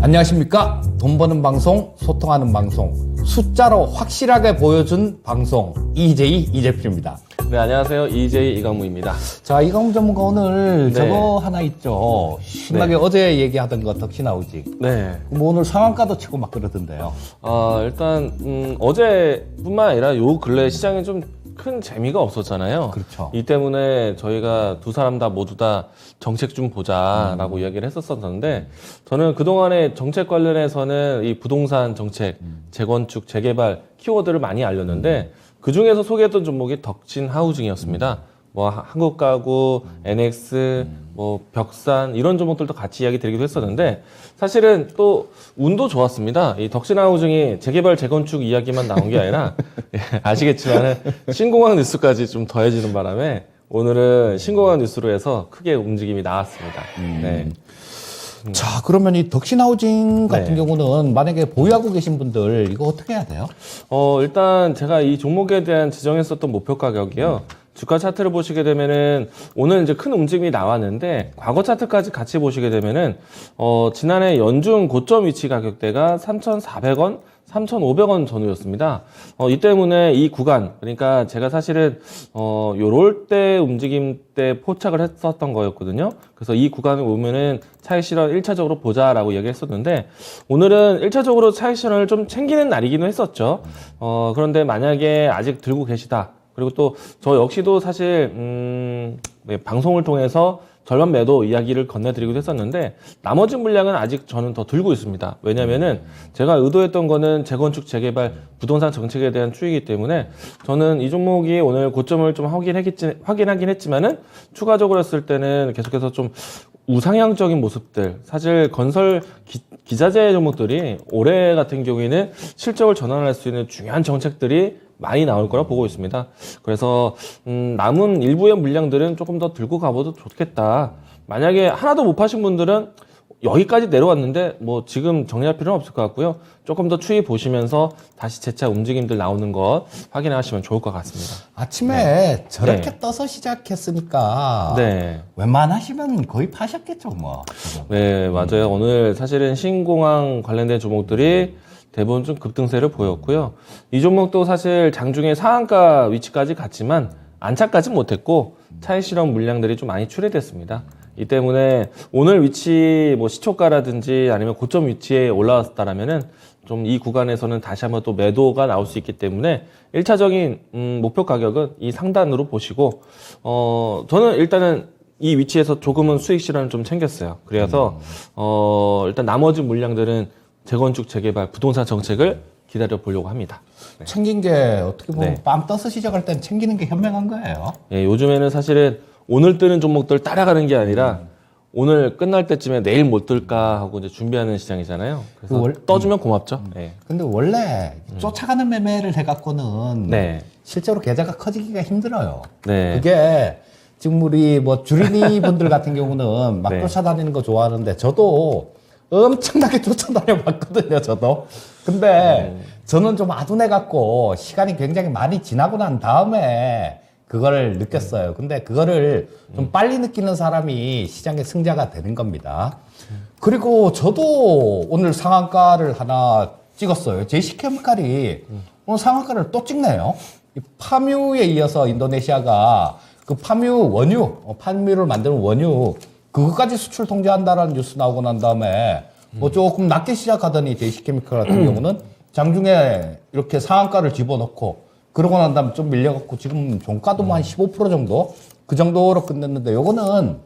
안녕하십니까? 돈 버는 방송, 소통하는 방송, 숫자로 확실하게 보여준 방송 EJ 이재필입니다. 네, 안녕하세요. EJ 이강무입니다. 자, 이강무 전문가 오늘 네. 저거 하나 있죠. 신나게 네. 어제 얘기하던 거 덕신아우직. 네. 뭐 오늘 상한가도 치고 막 그러던데요. 일단 어제뿐만 아니라 요 근래 시장에 좀 큰 재미가 없었잖아요. 그렇죠. 이 때문에 저희가 두 사람 다 모두 다 정책 좀 보자라고 이야기를 했었었는데, 저는 그동안에 정책 관련해서는 이 부동산 정책, 재건축, 재개발 키워드를 많이 알렸는데, 그 중에서 소개했던 종목이 덕진 하우징이었습니다. 뭐 한국가구, NX, 뭐 벽산 이런 종목들도 같이 이야기 드리기도 했었는데, 사실은 또 운도 좋았습니다. 이 덕신하우징이 재개발, 재건축 이야기만 나온 게 아니라 아시겠지만은 신공항 뉴스까지 좀 더해지는 바람에 오늘은 신공항 뉴스로 해서 크게 움직임이 나왔습니다. 네. 자, 그러면 이 덕신아우징 같은 네. 경우는 만약에 보유하고 계신 분들 이거 어떻게 해야 돼요? 일단 제가 이 종목에 대한 지정했었던 목표 가격이요. 주가 차트를 보시게 되면은 오늘 이제 큰 움직임이 나왔는데, 과거 차트까지 같이 보시게 되면은 지난해 연중 고점 위치 가격대가 3,400원, 3,500원 전후였습니다. 이 때문에 이 구간, 그러니까 제가 사실은 요럴 때 움직임 때 포착을 했었던 거였거든요. 그래서 이 구간을 오면은 차익 실현 1차적으로 보자라고 이야기했었는데, 오늘은 1차적으로 차익 실현을 좀 챙기는 날이기도 했었죠. 그런데 만약에 아직 들고 계시다, 그리고 또 저 역시도 사실 방송을 통해서 절반 매도 이야기를 건네드리기도 했었는데, 나머지 물량은 아직 저는 더 들고 있습니다. 왜냐면은 제가 의도했던 거는 재건축, 재개발, 부동산 정책에 대한 추이기 때문에 저는 이 종목이 오늘 고점을 좀 확인하긴 했지만은, 추가적으로 했을 때는 계속해서 좀 우상향적인 모습들, 사실 건설 기자재 종목들이 올해 같은 경우에는 실적을 전환할 수 있는 중요한 정책들이 많이 나올 거라 보고 있습니다. 그래서 남은 일부의 물량들은 조금 더 들고 가봐도 좋겠다. 만약에 하나도 못 파신 분들은 여기까지 내려왔는데 뭐 지금 정리할 필요는 없을 것 같고요. 조금 더 추이 보시면서 다시 재차 움직임들 나오는 것 확인하시면 좋을 것 같습니다. 아침에 저렇게 네. 떠서 시작했으니까 네. 웬만하시면 거의 파셨겠죠, 뭐. 네, 맞아요. 오늘 사실은 신공항 관련된 종목들이 대부분 좀 급등세를 보였고요. 이 종목도 사실 장중에 상한가 위치까지 갔지만 안착까지 못했고, 차익 실현 물량들이 좀 많이 출회됐습니다. 이 때문에 오늘 위치 뭐 시초가라든지 아니면 고점 위치에 올라왔다라면은 좀 이 구간에서는 다시 한번 또 매도가 나올 수 있기 때문에 1차적인 목표 가격은 이 상단으로 보시고, 저는 일단은 이 위치에서 조금은 수익 실현을 좀 챙겼어요. 그래서 일단 나머지 물량들은 재건축, 재개발, 부동산 정책을 기다려 보려고 합니다. 네. 챙긴 게 어떻게 보면 네. 빵 떠서 시작할 땐 챙기는 게 현명한 거예요. 예, 요즘에는 사실은 오늘 뜨는 종목들 따라가는 게 아니라 오늘 끝날 때쯤에 내일 못 뜰까 하고 이제 준비하는 시장이잖아요. 그래서 떠주면 고맙죠. 네. 근데 원래 쫓아가는 매매를 해갖고는 네. 실제로 계좌가 커지기가 힘들어요. 네. 그게 지금 우리 뭐 주린이 분들 같은 경우는 막 네. 쫓아다니는 거 좋아하는데, 저도 엄청나게 쫓아다녀 봤거든요, 저도. 근데 저는 좀 아둔해갖고 시간이 굉장히 많이 지나고 난 다음에 그거를 느꼈어요. 근데 그거를 좀 빨리 느끼는 사람이 시장의 승자가 되는 겁니다. 그리고 저도 오늘 상한가를 하나 찍었어요. 제시케미칼이 오늘 상한가를 또 찍네요. 이 파뮤에 이어서 인도네시아가 그 파뮤 원유, 파뮤를 만드는 원유, 그것까지 수출 통제한다라는 뉴스 나오고 난 다음에 뭐 조금 낮게 시작하더니 제시케미칼 같은 경우는 장중에 이렇게 상한가를 집어넣고, 그러고 난 다음에 좀 밀려갖고 지금 종가도 뭐 한 15% 정도? 그 정도로 끝냈는데, 요거는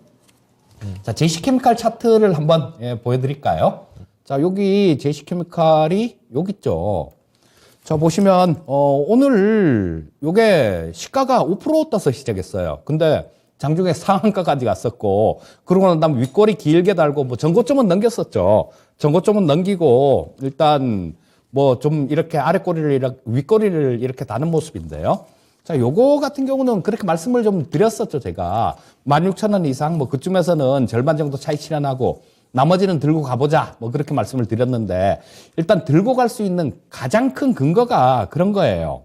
자, 제시케미칼 차트를 한번 보여드릴까요? 자, 여기 제시케미칼이 여기 있죠. 자, 보시면 오늘 요게 시가가 5% 떠서 시작했어요. 근데 장중에 상한가까지 갔었고, 그러고 난 다음에 윗꼬리 길게 달고 뭐 전고점은 넘겼었죠. 전고점은 넘기고 일단 뭐 좀 이렇게 아랫꼬리를 윗꼬리를 이렇게 다는 모습인데요. 자, 요거 같은 경우는 그렇게 말씀을 좀 드렸었죠, 제가. 16,000원 이상 뭐 그쯤에서는 절반 정도 차익 실현하고 나머지는 들고 가보자, 뭐 그렇게 말씀을 드렸는데, 일단 들고 갈 수 있는 가장 큰 근거가 그런 거예요.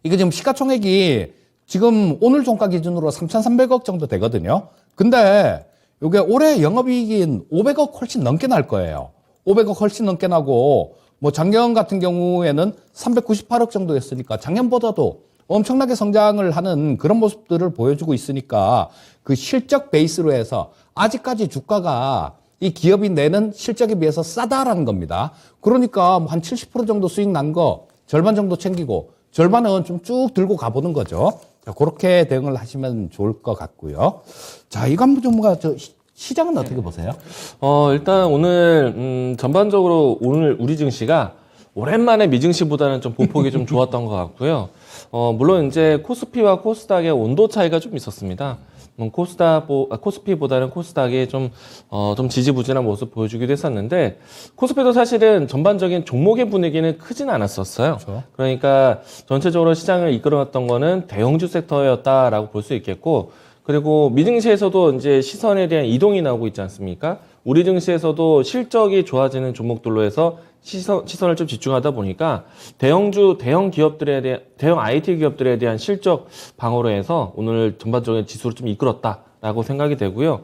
이게 지금 시가총액이 지금 오늘 종가 기준으로 3,300억 정도 되거든요. 근데 이게 올해 영업이익인 500억 훨씬 넘게 날 거예요. 500억 훨씬 넘게 나고 뭐 작년 같은 경우에는 398억 정도였으니까 작년보다도 엄청나게 성장을 하는 그런 모습들을 보여주고 있으니까 그 실적 베이스로 해서 아직까지 주가가 이 기업이 내는 실적에 비해서 싸다라는 겁니다. 그러니까 한 70% 정도 수익 난 거 절반 정도 챙기고 절반은 좀 쭉 들고 가보는 거죠. 자, 그렇게 대응을 하시면 좋을 것 같고요. 자, 이관부 전문가 시장은 어떻게 보세요? 일단 오늘 전반적으로 오늘 우리 증시가 오랜만에 미증시보다는 좀 보폭이 좀 좋았던 것 같고요. 물론 이제 코스피와 코스닥의 온도 차이가 좀 있었습니다. 코스피보다는 코스닥이 좀 지지부진한 모습 보여주기도 했었는데, 코스피도 사실은 전반적인 종목의 분위기는 크진 않았었어요. 그렇죠. 그러니까 전체적으로 시장을 이끌어왔던 거는 대형주 섹터였다라고 볼 수 있겠고, 그리고 미증시에서도 이제 시선에 대한 이동이 나오고 있지 않습니까? 우리 증시에서도 실적이 좋아지는 종목들로 해서 시선을 좀 집중하다 보니까 대형 기업들에 대한, 대형 IT 기업들에 대한 실적 방어로 해서 오늘 전반적인 지수를 좀 이끌었다라고 생각이 되고요.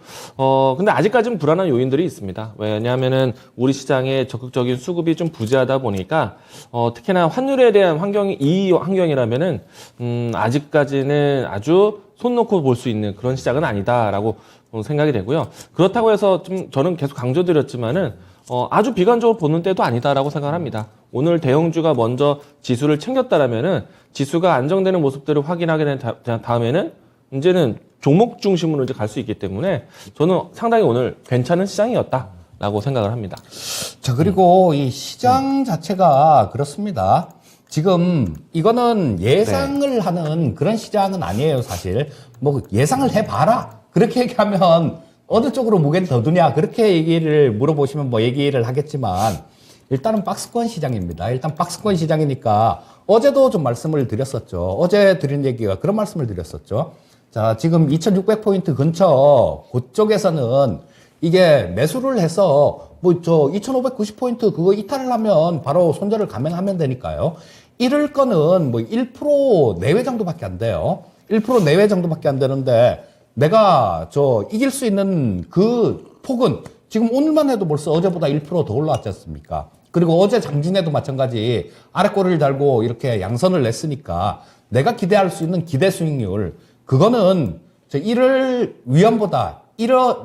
근데 아직까지는 불안한 요인들이 있습니다. 왜냐하면은 우리 시장의 적극적인 수급이 좀 부재하다 보니까, 특히나 환율에 대한 이 환경이라면은, 아직까지는 아주 손 놓고 볼 수 있는 그런 시장은 아니다라고 생각이 되고요. 그렇다고 해서 좀 저는 계속 강조드렸지만은, 아주 비관적으로 보는 때도 아니다라고 생각합니다. 오늘 대형주가 먼저 지수를 챙겼다라면은 지수가 안정되는 모습들을 확인하게 된 다음에는 이제는 종목 중심으로 이제 갈 수 있기 때문에 저는 상당히 오늘 괜찮은 시장이었다라고 생각을 합니다. 자, 그리고 이 시장 자체가 그렇습니다. 지금 이거는 예상을 하는 그런 시장은 아니에요, 사실. 뭐 예상을 해봐라. 그렇게 얘기하면 어느 쪽으로 무게를 더 두냐 그렇게 얘기를 물어보시면 뭐 얘기를 하겠지만, 일단은 박스권 시장입니다. 일단 박스권 시장이니까 어제도 좀 말씀을 드렸었죠. 어제 드린 얘기가 그런 말씀을 드렸었죠. 자, 지금 2600포인트 근처 그쪽에서는 이게 매수를 해서 뭐 2590포인트 그거 이탈을 하면 바로 손절을 감행하면 되니까요. 이럴 거는 뭐 1% 내외 정도밖에 안 돼요. 1% 내외 정도밖에 안 되는데, 내가 이길 수 있는 그 폭은 지금 오늘만 해도 벌써 어제보다 1% 더 올라왔지 않습니까? 그리고 어제 장중에도 마찬가지 아래꼬리를 달고 이렇게 양선을 냈으니까 내가 기대할 수 있는 기대 수익률, 그거는 이럴 위험보다,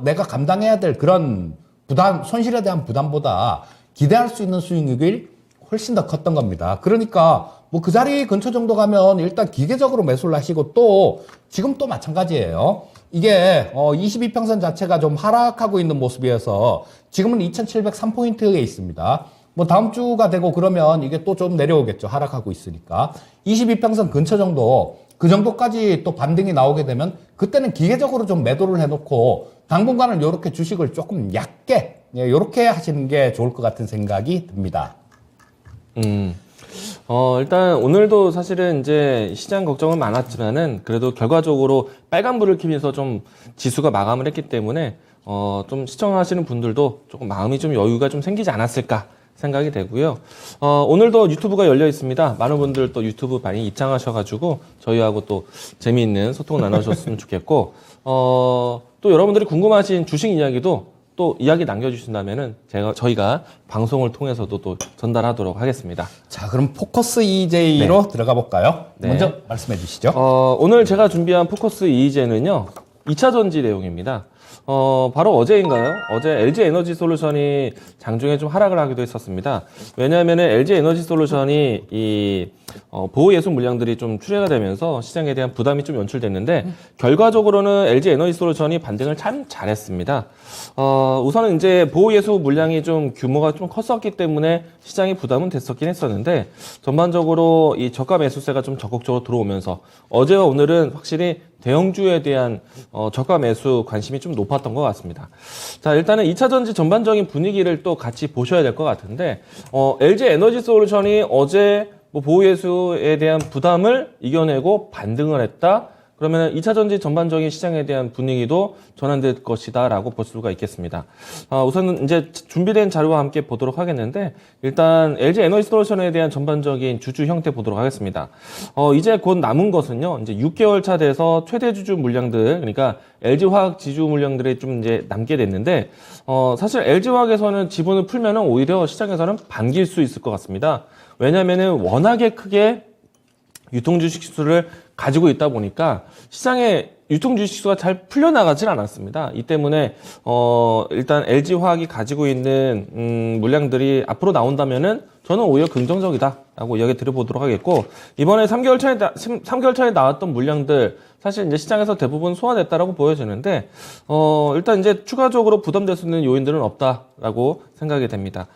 내가 감당해야 될 그런 부담, 손실에 대한 부담보다 기대할 수 있는 수익률이 훨씬 더 컸던 겁니다. 그러니까 뭐 그 자리 근처 정도 가면 일단 기계적으로 매수를 하시고, 또 지금 또 마찬가지예요. 이게 22평선 자체가 좀 하락하고 있는 모습이어서 지금은 2703포인트에 있습니다. 뭐 다음 주가 되고 그러면 이게 또 좀 내려오겠죠. 하락하고 있으니까. 22평선 근처 정도, 그 정도까지 또 반등이 나오게 되면 그때는 기계적으로 좀 매도를 해놓고 당분간은 이렇게 주식을 조금 얕게, 이렇게 하시는 게 좋을 것 같은 생각이 듭니다. 일단 오늘도 사실은 이제 시장 걱정은 많았지만은 그래도 결과적으로 빨간불을 켜면서 좀 지수가 마감을 했기 때문에 좀 시청하시는 분들도 조금 마음이 좀 여유가 좀 생기지 않았을까 생각이 되고요. 오늘도 유튜브가 열려 있습니다. 많은 분들 또 유튜브 많이 입장하셔가지고 저희하고 또 재미있는 소통 나누셨으면 좋겠고, 또 여러분들이 궁금하신 주식 이야기도 또 이야기 남겨주신다면은 저희가 방송을 통해서도 또 전달하도록 하겠습니다. 자, 그럼 포커스 EJ로 들어가 볼까요? 네. 먼저 말씀해 주시죠. 오늘 제가 준비한 포커스 EJ는요, 2차 전지 내용입니다. 바로 어제인가요? 어제 LG 에너지 솔루션이 장중에 좀 하락을 하기도 했었습니다. 왜냐하면은 LG 에너지 솔루션이 보호 예수 물량들이 좀 출회가 되면서 시장에 대한 부담이 좀 연출됐는데, 결과적으로는 LG 에너지 솔루션이 반등을 참 잘했습니다. 우선은 이제 보호 예수 물량이 좀 규모가 좀 컸었기 때문에 시장이 부담은 됐었긴 했었는데, 전반적으로 이 저가 매수세가 좀 적극적으로 들어오면서 어제와 오늘은 확실히 대형주에 대한 저가 매수 관심이 좀 높았던 것 같습니다. 자, 일단은 2차 전지 전반적인 분위기를 또 같이 보셔야 될 것 같은데, LG 에너지 솔루션이 어제 보호 예수에 대한 부담을 이겨내고 반등을 했다. 그러면 2차 전지 전반적인 시장에 대한 분위기도 전환될 것이다라고 볼 수가 있겠습니다. 우선 이제 준비된 자료와 함께 보도록 하겠는데 일단 LG 에너지솔루션에 대한 전반적인 주주 형태 보도록 하겠습니다. 이제 곧 남은 것은요. 이제 6개월 차 돼서 최대 주주 물량들 그러니까 LG 화학 지주 물량들이 좀 이제 남게 됐는데 사실 LG 화학에서는 지분을 풀면은 오히려 시장에서는 반길 수 있을 것 같습니다. 왜냐면은 워낙에 크게 유통 주식수를 가지고 있다 보니까 시장에 유통 주식수가 잘 풀려나가질 않았습니다. 이 때문에 일단 LG 화학이 가지고 있는 물량들이 앞으로 나온다면은 저는 오히려 긍정적이다라고 이야기 드려보도록 하겠고 이번에 3개월 차에 나왔던 물량들 사실 이제 시장에서 대부분 소화됐다라고 보여지는데 일단 이제 추가적으로 부담될 수 있는 요인들은 없다라고 생각이 됩니다.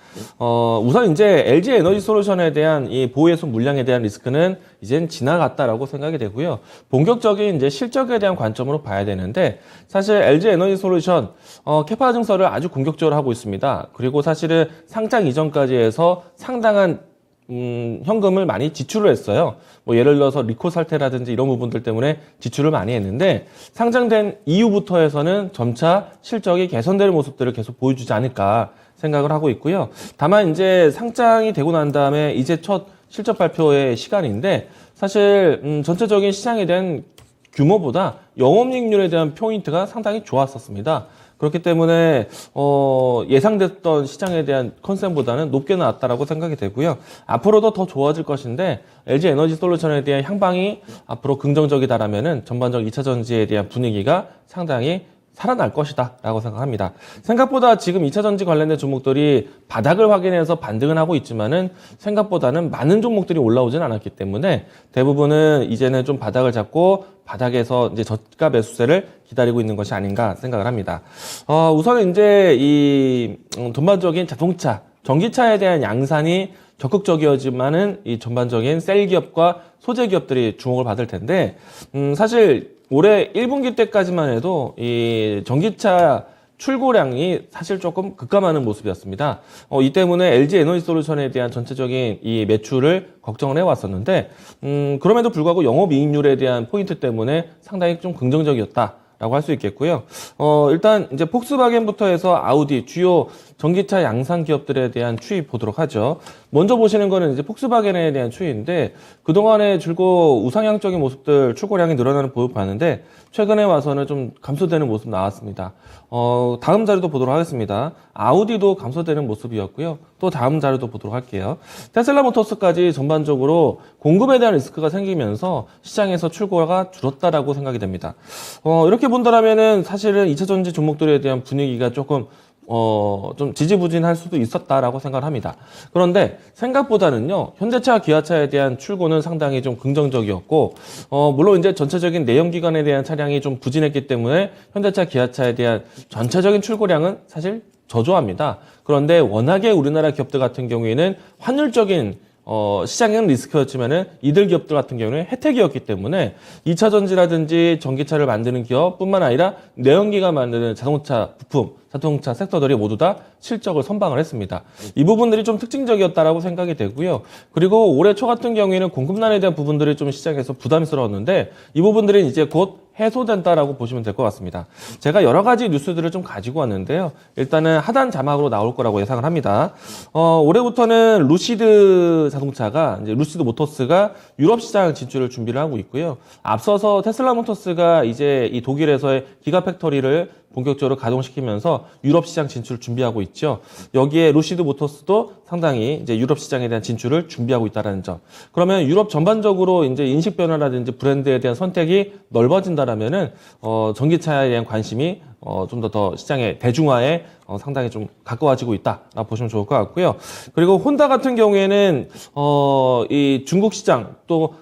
우선 이제 LG 에너지 솔루션에 대한 이 보호해손 물량에 대한 리스크는 이젠 지나갔다라고 생각이 되고요. 본격적인 이제 실적에 대한 관점으로 봐야 되는데 사실 LG 에너지 솔루션 캐파 증설을 아주 공격적으로 하고 있습니다. 그리고 사실은 상장 이전까지 해서 상당한 현금을 많이 지출을 했어요. 뭐 예를 들어서 리콜 사태라든지 이런 부분들 때문에 지출을 많이 했는데 상장된 이후부터 해서는 점차 실적이 개선되는 모습들을 계속 보여주지 않을까 생각을 하고 있고요. 다만 이제 상장이 되고 난 다음에 이제 첫 실적 발표의 시간인데 사실 전체적인 시장에 대한 규모보다 영업이익률에 대한 포인트가 상당히 좋았었습니다. 그렇기 때문에 예상됐던 시장에 대한 컨센보다는 높게 나왔다라고 생각이 되고요. 앞으로도 더 좋아질 것인데 LG 에너지 솔루션에 대한 향방이 앞으로 긍정적이다라면은 전반적 2차 전지에 대한 분위기가 상당히 살아날 것이다 라고 생각합니다. 생각보다 지금 2차 전지 관련된 종목들이 바닥을 확인해서 반등을 하고 있지만은 생각보다는 많은 종목들이 올라오진 않았기 때문에 대부분은 이제는 좀 바닥을 잡고 바닥에서 이제 저가 매수세를 기다리고 있는 것이 아닌가 생각을 합니다. 우선은 이제 이 전반적인 자동차, 전기차에 대한 양산이 적극적이어지만은 이 전반적인 셀 기업과 소재 기업들이 주목을 받을 텐데 사실 올해 1분기 때까지만 해도 이 전기차 출고량이 사실 조금 급감하는 모습이었습니다. 이 때문에 LG 에너지 솔루션에 대한 전체적인 이 매출을 걱정을 해왔었는데 그럼에도 불구하고 영업이익률에 대한 포인트 때문에 상당히 좀 긍정적이었다. 라고 할 수 있겠고요. 일단 이제 폭스바겐부터 해서 아우디 주요 전기차 양산 기업들에 대한 추이 보도록 하죠. 먼저 보시는 거는 이제 폭스바겐에 대한 추이인데 그동안에 줄고 우상향적인 모습들 출고량이 늘어나는 모습 봤는데 최근에 와서는 좀 감소되는 모습 나왔습니다. 다음 자료도 보도록 하겠습니다. 아우디도 감소되는 모습이었고요. 또 다음 자료도 보도록 할게요. 테슬라 모터스까지 전반적으로 공급에 대한 리스크가 생기면서 시장에서 출고가 줄었다라고 생각이 됩니다. 이렇게 본다면은 사실은 2차 전지 종목들에 대한 분위기가 조금 좀 지지부진할 수도 있었다라고 생각을 합니다. 그런데 생각보다는요, 현대차, 기아차에 대한 출고는 상당히 좀 긍정적이었고, 물론 이제 전체적인 내연기관에 대한 차량이 좀 부진했기 때문에 현대차, 기아차에 대한 전체적인 출고량은 사실 저조합니다. 그런데 워낙에 우리나라 기업들 같은 경우에는 환율적인 시장은 리스크였지만은 이들 기업들 같은 경우는 혜택이었기 때문에 2차 전지라든지 전기차를 만드는 기업뿐만 아니라 내연기관 만드는 자동차 부품, 자동차 섹터들이 모두 다 실적을 선방을 했습니다. 이 부분들이 좀 특징적이었다라고 생각이 되고요. 그리고 올해 초 같은 경우에는 공급난에 대한 부분들이 좀 시장에서 부담스러웠는데 이 부분들은 이제 곧 해소된다라고 보시면 될 것 같습니다. 제가 여러 가지 뉴스들을 좀 가지고 왔는데요. 일단은 하단 자막으로 나올 거라고 예상을 합니다. 올해부터는 루시드 자동차가 이제 루시드 모터스가 유럽 시장 진출을 준비를 하고 있고요. 앞서서 테슬라 모터스가 이제 이 독일에서의 기가팩토리를 본격적으로 가동시키면서 유럽 시장 진출을 준비하고 있죠. 여기에 루시드 모터스도 상당히 이제 유럽 시장에 대한 진출을 준비하고 있다는 점. 그러면 유럽 전반적으로 이제 인식 변화라든지 브랜드에 대한 선택이 넓어진다라면은 전기차에 대한 관심이 좀 더 시장의 대중화에 상당히 좀 가까워지고 있다라고 보시면 좋을 것 같고요. 그리고 혼다 같은 경우에는 이 중국 시장 또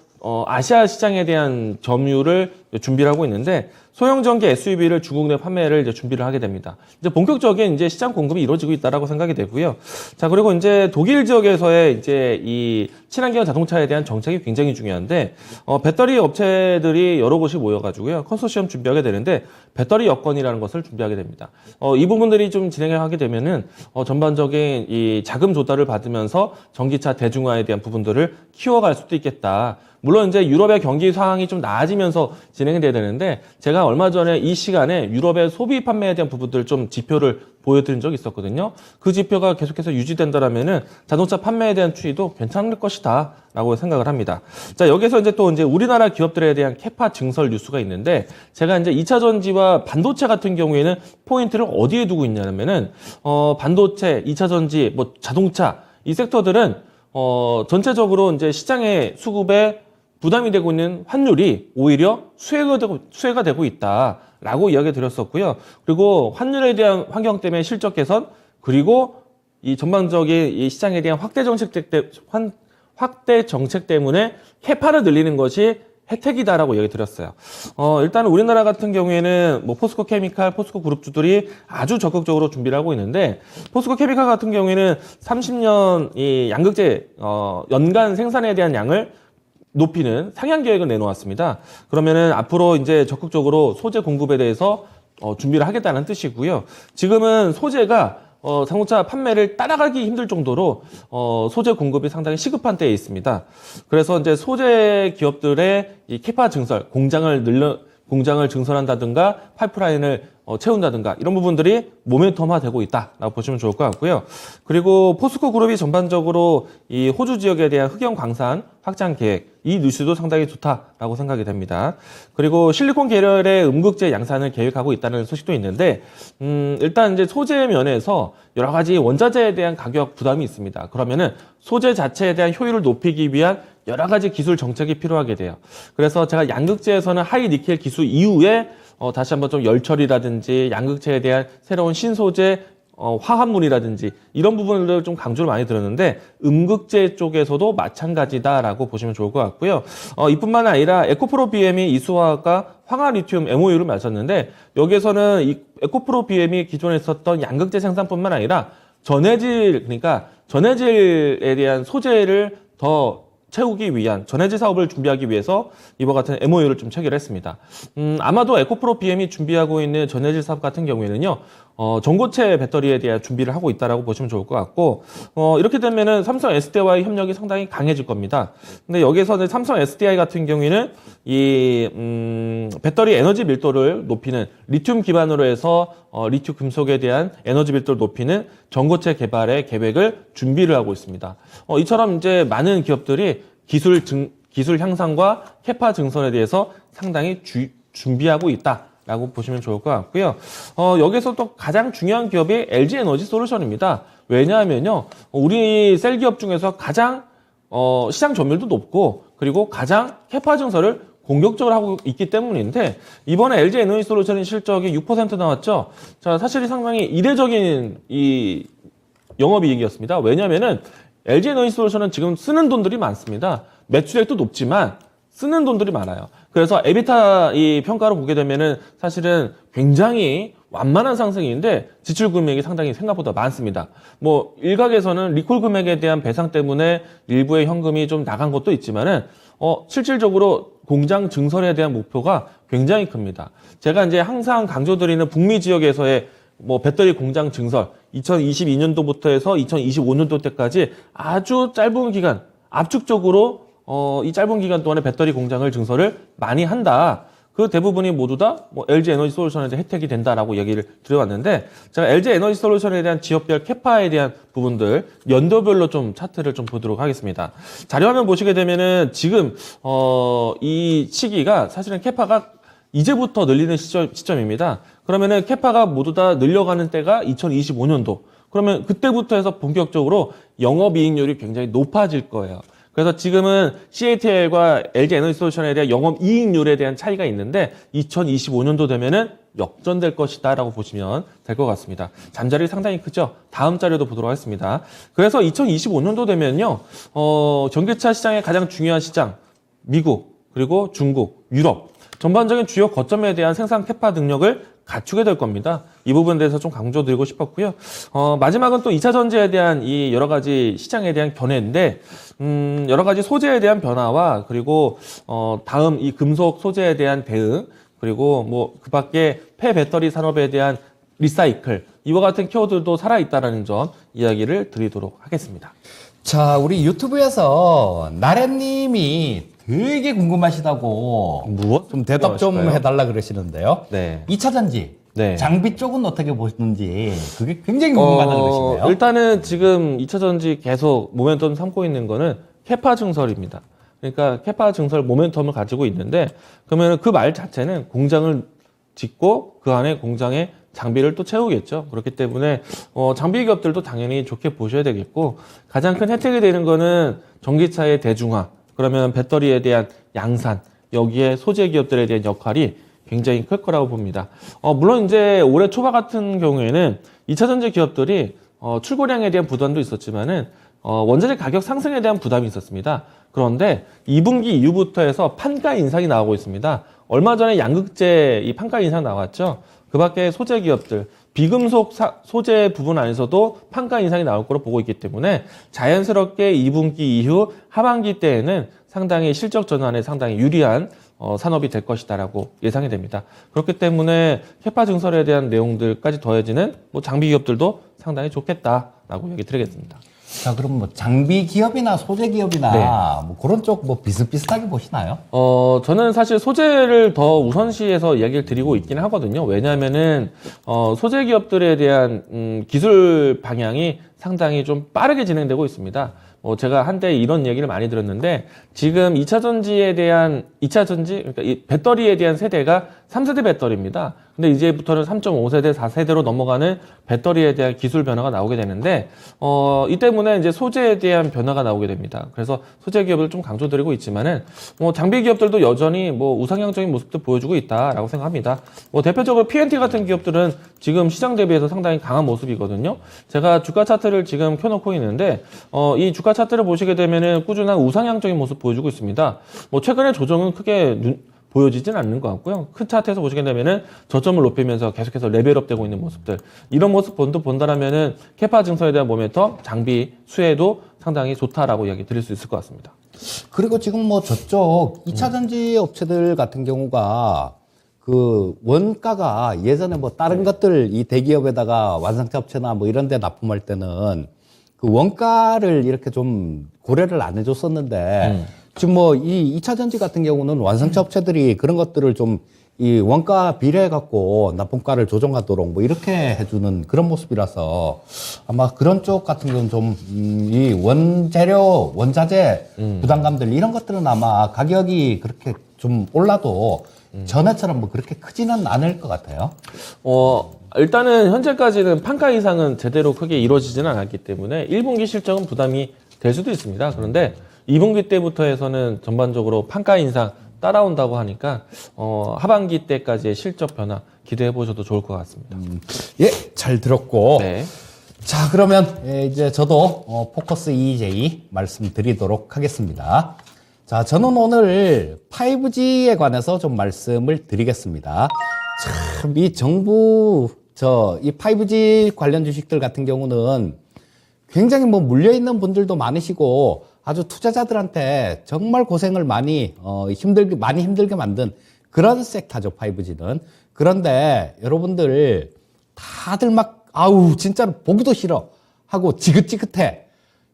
아시아 시장에 대한 점유를 준비를 하고 있는데 소형 전기 SUV를 중국 내 판매를 이제 준비를 하게 됩니다. 이제 본격적인 이제 시장 공급이 이루어지고 있다라고 생각이 되고요. 자, 그리고 이제 독일 지역에서의 이제 이 친환경 자동차에 대한 정책이 굉장히 중요한데, 배터리 업체들이 여러 곳이 모여가지고요. 컨소시엄 준비하게 되는데, 배터리 여건이라는 것을 준비하게 됩니다. 이 부분들이 좀 진행을 하게 되면은, 전반적인 이 자금 조달을 받으면서 전기차 대중화에 대한 부분들을 키워갈 수도 있겠다. 물론 이제 유럽의 경기 상황이 좀 나아지면서 진행이 돼야 되는데, 제가 얼마 전에 이 시간에 유럽의 소비 판매에 대한 부분들 좀 지표를 보여드린 적이 있었거든요. 그 지표가 계속해서 유지된다라면은 자동차 판매에 대한 추이도 괜찮을 것이다 라고 생각을 합니다. 자, 여기서 이제 또 이제 우리나라 기업들에 대한 캐파 증설 뉴스가 있는데, 제가 이제 2차 전지와 반도체 같은 경우에는 포인트를 어디에 두고 있냐면은, 반도체, 2차 전지, 뭐 자동차, 이 섹터들은 전체적으로 이제 시장의 수급에 부담이 되고 있는 환율이 오히려 수혜가 되고 있다라고 이야기 드렸었고요. 그리고 환율에 대한 환경 때문에 실적 개선, 그리고 이 전반적인 이 시장에 대한 확대 정책 때문에 캐파를 늘리는 것이 혜택이다라고 얘기 드렸어요. 일단 우리나라 같은 경우에는 뭐 포스코 케미칼, 포스코 그룹주들이 아주 적극적으로 준비를 하고 있는데, 포스코 케미칼 같은 경우에는 30년 이 양극재 연간 생산에 대한 양을 높이는 상향 계획을 내놓았습니다. 그러면은 앞으로 이제 적극적으로 소재 공급에 대해서 준비를 하겠다는 뜻이고요. 지금은 소재가 자동차 판매를 따라가기 힘들 정도로 소재 공급이 상당히 시급한 때에 있습니다. 그래서 이제 소재 기업들의 이 캐파 증설, 공장을 증설한다든가 파이프라인을 채운다든가 이런 부분들이 모멘텀화되고 있다라고 보시면 좋을 것 같고요. 그리고 포스코 그룹이 전반적으로 이 호주 지역에 대한 흑연 광산 확장 계획, 이 뉴스도 상당히 좋다라고 생각이 됩니다. 그리고 실리콘 계열의 음극재 양산을 계획하고 있다는 소식도 있는데, 일단 이제 소재 면에서 여러 가지 원자재에 대한 가격 부담이 있습니다. 그러면은 소재 자체에 대한 효율을 높이기 위한 여러 가지 기술 정책이 필요하게 돼요. 그래서 제가 양극재에서는 하이 니켈 기술 이후에 다시 한번 좀 열처리라든지 양극재에 대한 새로운 신소재 화합물이라든지 이런 부분을 좀 강조를 많이 드렸는데, 음극재 쪽에서도 마찬가지다라고 보시면 좋을 것 같고요. 이뿐만 아니라 에코프로 BM이 이수화학과 황화리튬 MOU를 맺었는데, 여기에서는 이 에코프로 BM이 기존에 있었던 양극재 생산뿐만 아니라 그러니까 전해질에 대한 소재를 더 채우기 위한 전해질 사업을 준비하기 위해서 이와 같은 MOU를 좀 체결했습니다. 아마도 에코프로 BM이 준비하고 있는 전해질 사업 같은 경우에는요, 전고체 배터리에 대한 준비를 하고 있다라고 보시면 좋을 것 같고, 이렇게 되면은 삼성 SDI와의 협력이 상당히 강해질 겁니다. 근데 여기서는 삼성 SDI 같은 경우에는 이 배터리 에너지 밀도를 높이는 리튬 기반으로 해서 리튬 금속에 대한 에너지 밀도를 높이는 전고체 개발의 계획을 준비를 하고 있습니다. 이처럼 이제 많은 기업들이 기술 향상과 캐파 증설에 대해서 상당히 준비하고 있다라고 보시면 좋을 것 같고요. 여기서 또 가장 중요한 기업이 LG 에너지 솔루션입니다. 왜냐하면요, 우리 셀 기업 중에서 가장 시장 점유율도 높고, 그리고 가장 캐파 증설을 공격적으로 하고 있기 때문인데, 이번에 LG 에너지 솔루션의 실적이 6% 나왔죠. 자, 사실이 상당히 이례적인 이 영업이익이었습니다. 왜냐하면은 LG 에너지 솔루션은 지금 쓰는 돈들이 많습니다. 매출액도 높지만 쓰는 돈들이 많아요. 그래서 에비타 이 평가를 보게 되면은 사실은 굉장히 완만한 상승인데 지출 금액이 상당히 생각보다 많습니다. 뭐 일각에서는 리콜 금액에 대한 배상 때문에 일부의 현금이 좀 나간 것도 있지만은 실질적으로 공장 증설에 대한 목표가 굉장히 큽니다. 제가 이제 항상 강조드리는 북미 지역에서의 뭐 배터리 공장 증설 2022년도부터 해서 2025년도 때까지 아주 짧은 기간, 압축적으로 이 짧은 기간 동안에 배터리 공장을 증설을 많이 한다. 그 대부분이 모두 다 뭐 LG 에너지 솔루션에 대한 혜택이 된다라고 얘기를 드려왔는데, 제가 LG 에너지 솔루션에 대한 지역별 캐파에 대한 부분들 연도별로 좀 차트를 좀 보도록 하겠습니다. 자료화면 보시게 되면은 지금 이 시기가 사실은 캐파가 이제부터 늘리는 시점입니다. 그러면은 캐파가 모두 다 늘려가는 때가 2025년도. 그러면 그때부터 해서 본격적으로 영업이익률이 굉장히 높아질 거예요. 그래서 지금은 CATL과 LG 에너지 솔루션에 대한 영업이익률에 대한 차이가 있는데 2025년도 되면은 역전될 것이다라고 보시면 될 것 같습니다. 잠자리 상당히 크죠? 다음 자료도 보도록 하겠습니다. 그래서 2025년도 되면요, 전기차 시장의 가장 중요한 시장, 미국, 그리고 중국, 유럽, 전반적인 주요 거점에 대한 생산 캐파 능력을 갖추게 될 겁니다. 이 부분에 대해서 좀 강조드리고 싶었고요. 마지막은 또 2차 전지에 대한 이 여러 가지 시장에 대한 견해인데, 여러 가지 소재에 대한 변화와 그리고 다음 이 금속 소재에 대한 대응, 그리고 뭐 그 밖에 폐배터리 산업에 대한 리사이클, 이와 같은 키워드도 살아있다는 점 이야기를 드리도록 하겠습니다. 자, 우리 유튜브에서 나래님이 되게 궁금하시다고 무엇? 좀 대답 좀 무엇일까요? 해달라 그러시는데요. 네. 2차 전지, 네. 장비 쪽은 어떻게 보시는지 그게 굉장히 궁금하다는 것이네요. 일단은 지금 2차 전지 계속 모멘텀 삼고 있는 거는 캐파 증설입니다. 그러니까 캐파 증설 모멘텀을 가지고 있는데, 그러면 그 말 자체는 공장을 짓고 그 안에 공장에 장비를 또 채우겠죠. 그렇기 때문에 장비 기업들도 당연히 좋게 보셔야 되겠고, 가장 큰 혜택이 되는 거는 전기차의 대중화, 그러면 배터리에 대한 양산, 여기에 소재 기업들에 대한 역할이 굉장히 클 거라고 봅니다. 물론 이제 올해 초반 같은 경우에는 2차 전지 기업들이 출고량에 대한 부담도 있었지만은 원자재 가격 상승에 대한 부담이 있었습니다. 그런데 2분기 이후부터 해서 판가 인상이 나오고 있습니다. 얼마 전에 양극재 이 판가 인상 나왔죠. 그 밖에 소재 기업들, 비금속 소재 부분 안에서도 판가 인상이 나올 거로 보고 있기 때문에 자연스럽게 2분기 이후 하반기 때에는 상당히 실적 전환에 상당히 유리한 산업이 될 것이다라고 예상이 됩니다. 그렇기 때문에 캐파 증설에 대한 내용들까지 더해지는 뭐 장비 기업들도 상당히 좋겠다라고 얘기 드리겠습니다. 자, 그럼 뭐 장비 기업이나 소재 기업이나 뭐 그런 쪽 뭐 비슷비슷하게 보시나요? 저는 사실 소재를 더 우선시해서 이야기를 드리고 있긴 하거든요. 왜냐하면은, 소재 기업들에 대한, 기술 방향이 상당히 좀 빠르게 진행되고 있습니다. 제가 한때 이런 얘기를 많이 들었는데, 지금 2차 전지에 대한, 2차 전지, 그러니까 이 배터리에 대한 세대가 3세대 배터리입니다. 근데 이제부터는 3.5세대, 4세대로 넘어가는 배터리에 대한 기술 변화가 나오게 되는데, 이 때문에 이제 소재에 대한 변화가 나오게 됩니다. 그래서 소재 기업을 좀 강조드리고 있지만은, 장비 기업들도 여전히 우상향적인 모습도 보여주고 있다라고 생각합니다. 대표적으로 PNT 같은 기업들은 지금 시장 대비해서 상당히 강한 모습이거든요. 제가 주가 차트를 지금 켜놓고 있는데, 이 주가 차트를 보시게 되면은 꾸준한 우상향적인 모습 보여주고 있습니다. 최근에 조정은 크게 보여지진 않는 것 같고요. 큰 차트에서 보시게 되면은 저점을 높이면서 계속해서 레벨업 되고 있는 모습들. 이런 모습 본다라면은 캐파 증설에 대한 모멘텀, 장비 수혜도 상당히 좋다라고 이야기 드릴 수 있을 것 같습니다. 그리고 지금 뭐 저쪽 2차 전지 업체들 같은 경우가 그 원가가 예전에 뭐 다른 것들 이 대기업에다가 완성차 업체나 뭐 이런 데 납품할 때는 그 원가를 이렇게 좀 고려를 안 해줬었는데 지금 뭐 이 2차 전지 같은 경우는 완성차 업체들이 그런 것들을 좀 이 원가 비례해 갖고 납품가를 조정하도록 뭐 이렇게 해주는 그런 모습이라서 아마 그런 쪽 같은 경우는 좀 이 원재료, 원자재 부담감들 이런 것들은 아마 가격이 그렇게 좀 올라도 전에처럼 뭐 그렇게 크지는 않을 것 같아요. 일단은 현재까지는 판가 이상은 제대로 크게 이루어지지는 않았기 때문에 1분기 실적은 부담이 될 수도 있습니다. 그런데 2분기 때부터 해서는 전반적으로 판가 인상 따라온다고 하니까 하반기 때까지의 실적 변화 기대해 보셔도 좋을 것 같습니다. 예, 잘 들었고. 네. 자, 그러면 이제 저도 포커스 EJ 말씀드리도록 하겠습니다. 자, 저는 오늘 5G에 관해서 좀 말씀을 드리겠습니다. 참, 이 정부, 이 5G 관련 주식들 같은 경우는 굉장히 뭐 물려있는 분들도 많으시고 아주 투자자들한테 정말 고생을 많이, 많이 힘들게 만든 그런 섹터죠, 5G는. 그런데 여러분들 다들 막, 아우, 진짜로 보기도 싫어 하고 지긋지긋해.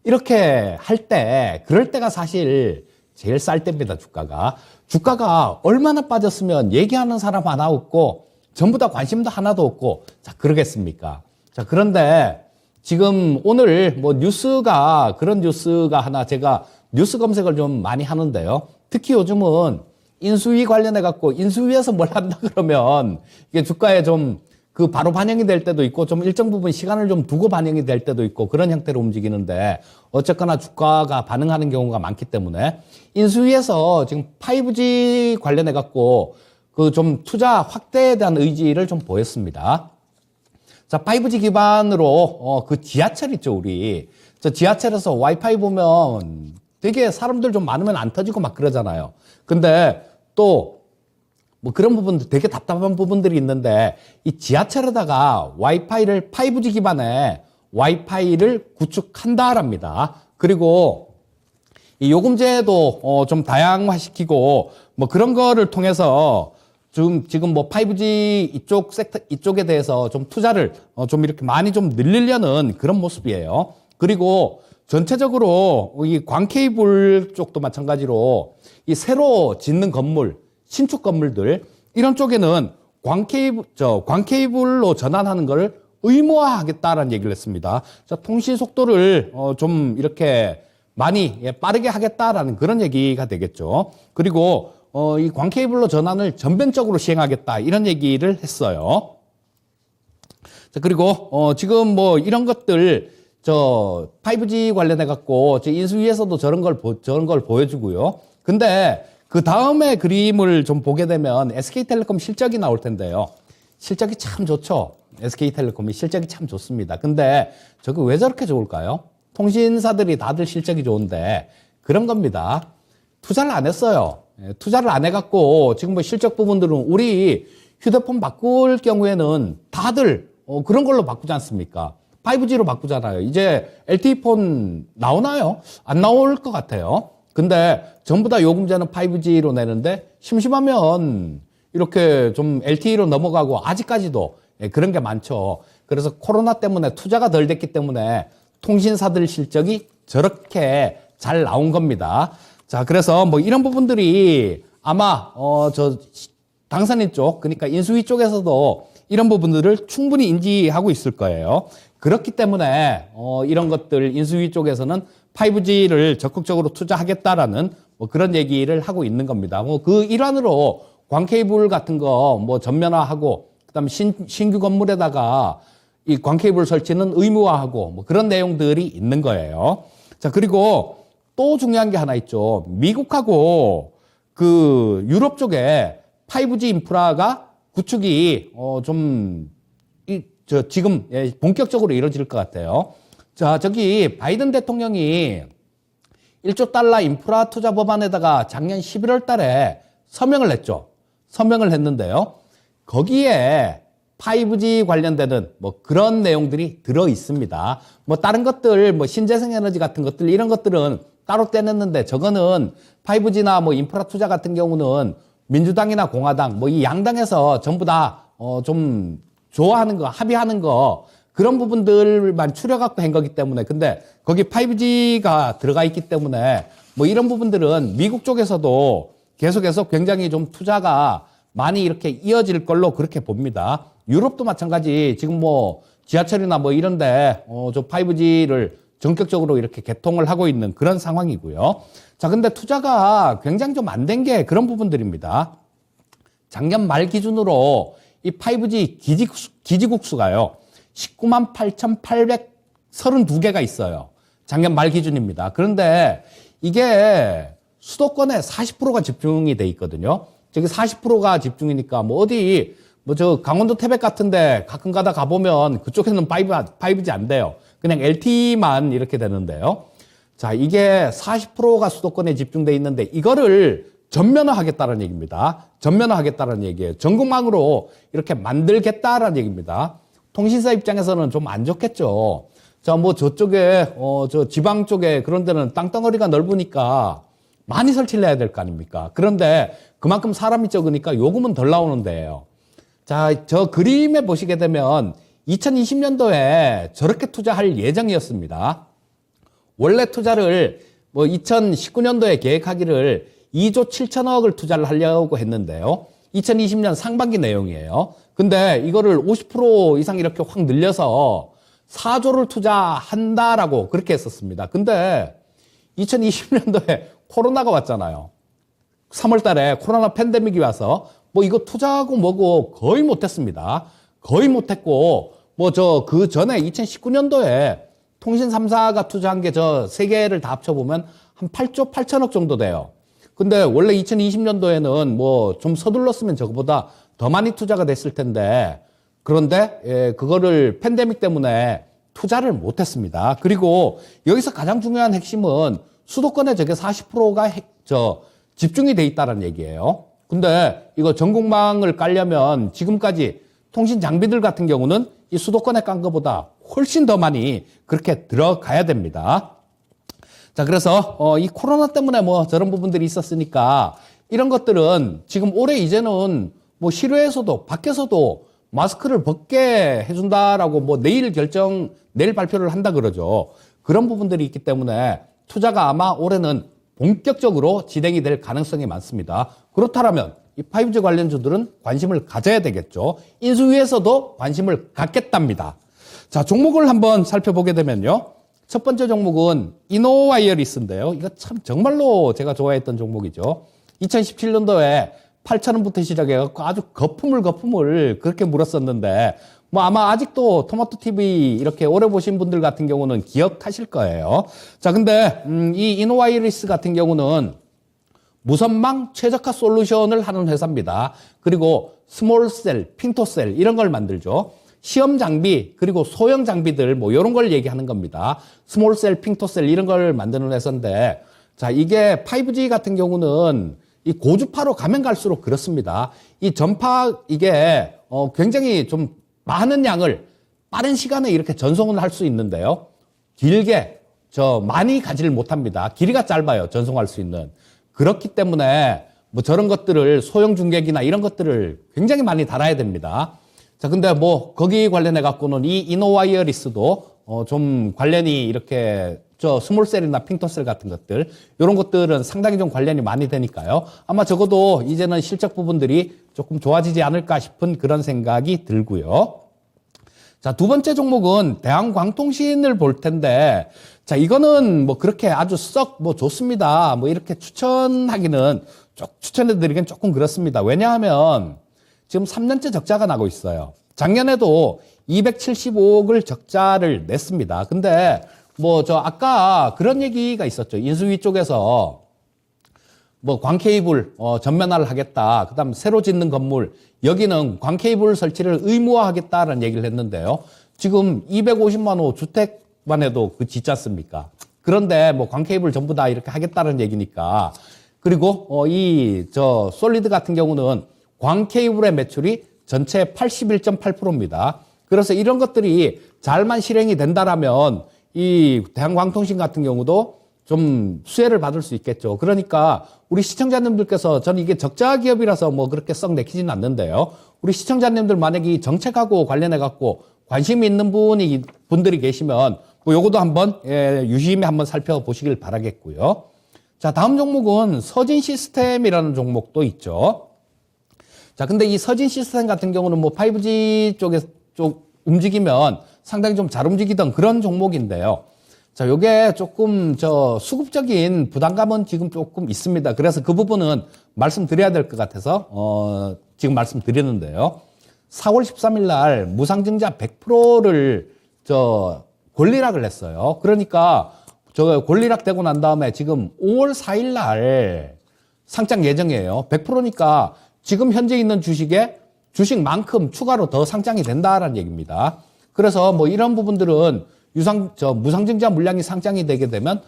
이렇게 할 때, 그럴 때가 사실 제일 쌀 때입니다, 주가가. 주가가 얼마나 빠졌으면 얘기하는 사람 하나 없고, 전부 다 관심도 하나도 없고, 자, 그러겠습니까? 자, 그런데 지금 오늘 뭐 그런 뉴스가 하나 제가 뉴스 검색을 좀 많이 하는데요. 특히 요즘은 인수위 관련해갖고 인수위에서 뭘 한다 그러면 이게 주가에 좀 그 바로 반영이 될 때도 있고 좀 일정 부분 시간을 좀 두고 반영이 될 때도 있고 그런 형태로 움직이는데 어쨌거나 주가가 반응하는 경우가 많기 때문에 인수위에서 지금 5G 관련해갖고 그 좀 투자 확대에 대한 의지를 좀 보였습니다. 자, 5G 기반으로 그 지하철 있죠, 우리. 저 지하철에서 와이파이 보면 되게 사람들 좀 많으면 안 터지고 막 그러잖아요. 근데 또 뭐 그런 부분들 되게 답답한 부분들이 있는데 이 지하철에다가 와이파이를 5G 기반의 와이파이를 구축한다랍니다. 그리고 이 요금제도 좀 다양화시키고 뭐 그런 거를 통해서 지금 뭐 5G 이쪽 섹터 이쪽에 대해서 좀 투자를 좀 이렇게 많이 좀 늘리려는 그런 모습이에요. 그리고 전체적으로 이 광케이블 쪽도 마찬가지로 이 새로 짓는 건물, 신축 건물들 이런 쪽에는 광케이블로 전환하는 것을 의무화하겠다라는 얘기를 했습니다. 통신 속도를 좀 이렇게 많이 빠르게 하겠다라는 그런 얘기가 되겠죠. 그리고 이 광케이블로 전환을 전면적으로 시행하겠다 이런 얘기를 했어요. 자, 그리고 지금 뭐 이런 것들 5G 관련해 갖고 인수위에서도 저런 걸 보여주고요. 근데 그 다음에 그림을 좀 보게 되면 SK텔레콤 실적이 나올 텐데요. 실적이 참 좋죠. SK텔레콤이 실적이 참 좋습니다. 근데 저거 왜 저렇게 좋을까요? 통신사들이 다들 실적이 좋은데 그런 겁니다. 투자를 안 했어요. 투자를 안 해갖고 지금 뭐 실적 부분들은 우리 휴대폰 바꿀 경우에는 다들 그런 걸로 바꾸지 않습니까? 5G로 바꾸잖아요. 이제 LTE폰 나오나요? 안 나올 것 같아요. 근데 전부 다 요금제는 5G로 내는데 심심하면 이렇게 좀 LTE로 넘어가고 아직까지도 그런 게 많죠. 그래서 코로나 때문에 투자가 덜 됐기 때문에 통신사들 실적이 저렇게 잘 나온 겁니다. 자, 그래서 뭐 이런 부분들이 아마 당선인 쪽, 그러니까 인수위 쪽에서도 이런 부분들을 충분히 인지하고 있을 거예요. 그렇기 때문에 이런 것들 인수위 쪽에서는 5G를 적극적으로 투자하겠다라는 뭐 그런 얘기를 하고 있는 겁니다. 뭐 그 일환으로 광케이블 같은 거 뭐 전면화하고 그다음에 신규 건물에다가 이 광케이블 설치는 의무화하고 뭐 그런 내용들이 있는 거예요. 자, 그리고 또 중요한 게 하나 있죠. 미국하고 그 유럽 쪽에 5G 인프라가 구축이 지금 본격적으로 이루어질 것 같아요. 자, 저기 바이든 대통령이 1조 달러 인프라 투자 법안에다가 작년 11월 달에 서명을 했죠. 서명을 했는데요. 거기에 5G 관련되는 뭐 그런 내용들이 들어 있습니다. 뭐 다른 것들, 뭐 신재생 에너지 같은 것들, 이런 것들은 따로 떼냈는데 저거는 5G나 뭐 인프라 투자 같은 경우는 민주당이나 공화당, 뭐 이 양당에서 전부 다 좀 좋아하는 거, 합의하는 거, 그런 부분들만 추려갖고 한 거기 때문에. 근데 거기 5G가 들어가 있기 때문에 뭐 이런 부분들은 미국 쪽에서도 계속해서 굉장히 좀 투자가 많이 이렇게 이어질 걸로 그렇게 봅니다. 유럽도 마찬가지. 지금 뭐 지하철이나 뭐 이런데 저 5G를 전격적으로 이렇게 개통을 하고 있는 그런 상황이고요. 자, 근데 투자가 굉장히 좀 안 된 게 그런 부분들입니다. 작년 말 기준으로 이 5G 기지국수가요. 19만 8,832개가 있어요. 작년 말 기준입니다. 그런데 이게 수도권에 40%가 집중이 돼 있거든요. 저기 40%가 집중이니까 뭐 어디 뭐 저 강원도 태백 같은데 가끔 가다 가보면 그쪽에는 5G 안 돼요. 그냥 LTE만 이렇게 되는데요. 자, 이게 40%가 수도권에 집중돼 있는데 이거를 전면화하겠다는 얘기입니다. 전면화하겠다는 얘기예요. 전국망으로 이렇게 만들겠다라는 얘기입니다. 통신사 입장에서는 좀 안 좋겠죠. 자, 뭐 저쪽에 저 지방 쪽에 그런 데는 땅덩어리가 넓으니까 많이 설치를 해야 될 거 아닙니까? 그런데 그만큼 사람이 적으니까 요금은 덜 나오는 데예요. 자, 저 그림에 보시게 되면 2020년도에 저렇게 투자할 예정이었습니다. 원래 투자를 뭐 2019년도에 계획하기를 2조 7천억을 투자를 하려고 했는데요. 2020년 상반기 내용이에요. 근데 이거를 50% 이상 이렇게 확 늘려서 4조를 투자한다라고 그렇게 했었습니다. 근데 2020년도에 코로나가 왔잖아요. 3월 달에 코로나 팬데믹이 와서 뭐 이거 투자하고 뭐고 거의 못했습니다. 거의 못했고 뭐 그 전에 2019년도에 통신 3사가 투자한 게 저 세 개를 다 합쳐보면 한 8조 8천억 정도 돼요. 근데 원래 2020년도에는 뭐 좀 서둘렀으면 저거보다 더 많이 투자가 됐을 텐데 그런데 그거를 팬데믹 때문에 투자를 못했습니다. 그리고 여기서 가장 중요한 핵심은 수도권에 저게 40%가 집중이 돼 있다는 얘기예요. 근데 이거 전국망을 깔려면 지금까지 통신 장비들 같은 경우는 이 수도권에 깐 것보다 훨씬 더 많이 그렇게 들어가야 됩니다. 자, 그래서 이 코로나 때문에 뭐 저런 부분들이 있었으니까 이런 것들은 지금 올해 이제는 뭐 실외에서도 밖에서도 마스크를 벗게 해준다라고 뭐 내일 발표를 한다 그러죠. 그런 부분들이 있기 때문에 투자가 아마 올해는 본격적으로 진행이 될 가능성이 많습니다. 그렇다면 이 5G 관련주들은 관심을 가져야 되겠죠. 인수위에서도 관심을 갖겠답니다. 자, 종목을 한번 살펴보게 되면요. 첫 번째 종목은 이노와이어리스인데요. 이거 참 정말로 제가 좋아했던 종목이죠. 2017년도에 8,000원부터 시작해갖고 아주 거품을 그렇게 물었었는데 뭐 아마 아직도 토마토 TV 이렇게 오래 보신 분들 같은 경우는 기억하실 거예요. 자, 근데 이 이노와이어리스 같은 경우는 무선망 최적화 솔루션을 하는 회사입니다. 그리고 스몰셀, 핀토셀 이런 걸 만들죠. 시험 장비 그리고 소형 장비들 뭐 이런 걸 얘기하는 겁니다. 스몰셀, 핑토셀 이런 걸 만드는 회사인데 자, 이게 5G 같은 경우는 이 고주파로 가면 갈수록 그렇습니다. 이 전파 이게 굉장히 좀 많은 양을 빠른 시간에 이렇게 전송을 할 수 있는데요. 길게 많이 가지를 못합니다. 길이가 짧아요. 전송할 수 있는. 그렇기 때문에 뭐 저런 것들을 소형 중계기나 이런 것들을 굉장히 많이 달아야 됩니다. 자, 근데 뭐 거기 관련해 갖고는 이 이노와이어리스도 좀 관련이 이렇게 스몰셀이나 핑토셀 같은 것들 이런 것들은 상당히 좀 관련이 많이 되니까요. 아마 적어도 이제는 실적 부분들이 조금 좋아지지 않을까 싶은 그런 생각이 들고요. 자, 두 번째 종목은 대한광통신을 볼 텐데 자, 이거는 뭐 그렇게 아주 썩 뭐 좋습니다. 뭐 이렇게 추천해 드리긴 조금 그렇습니다. 왜냐하면 지금 3년째 적자가 나고 있어요. 작년에도 275억을 적자를 냈습니다. 근데 뭐 아까 그런 얘기가 있었죠. 인수위 쪽에서 뭐 광케이블 전면화를 하겠다. 그다음 새로 짓는 건물 여기는 광케이블 설치를 의무화하겠다라는 얘기를 했는데요. 지금 250만 호 주택만 해도 그 짓지 않습니까? 그런데 뭐 광케이블 전부 다 이렇게 하겠다는 얘기니까 그리고 솔리드 같은 경우는 광케이블의 매출이 전체 81.8%입니다. 그래서 이런 것들이 잘만 실행이 된다라면 이 대한광통신 같은 경우도 좀 수혜를 받을 수 있겠죠. 그러니까 우리 시청자님들께서 저는 이게 적자 기업이라서 뭐 그렇게 썩 내키지는 않는데요. 우리 시청자님들 만약에 이 정책하고 관련해 갖고 관심이 있는 분들이 계시면 뭐 요것도 한번 유심히 한번 살펴보시길 바라겠고요. 자, 다음 종목은 서진 시스템이라는 종목도 있죠. 자, 근데 이 서진 시스템 같은 경우는 뭐 5G 쪽 움직이면 상당히 좀 잘 움직이던 그런 종목인데요. 자, 요게 조금 수급적인 부담감은 지금 조금 있습니다. 그래서 그 부분은 말씀드려야 될 것 같아서 지금 말씀드리는데요. 4월 13일 날 무상증자 100%를 권리락을 했어요. 그러니까 권리락 되고 난 다음에 지금 5월 4일 날 상장 예정이에요. 100%니까 지금 현재 있는 주식만큼 추가로 더 상장이 된다라는 얘기입니다. 그래서 뭐 이런 부분들은 무상증자 물량이 상장이 되게 되면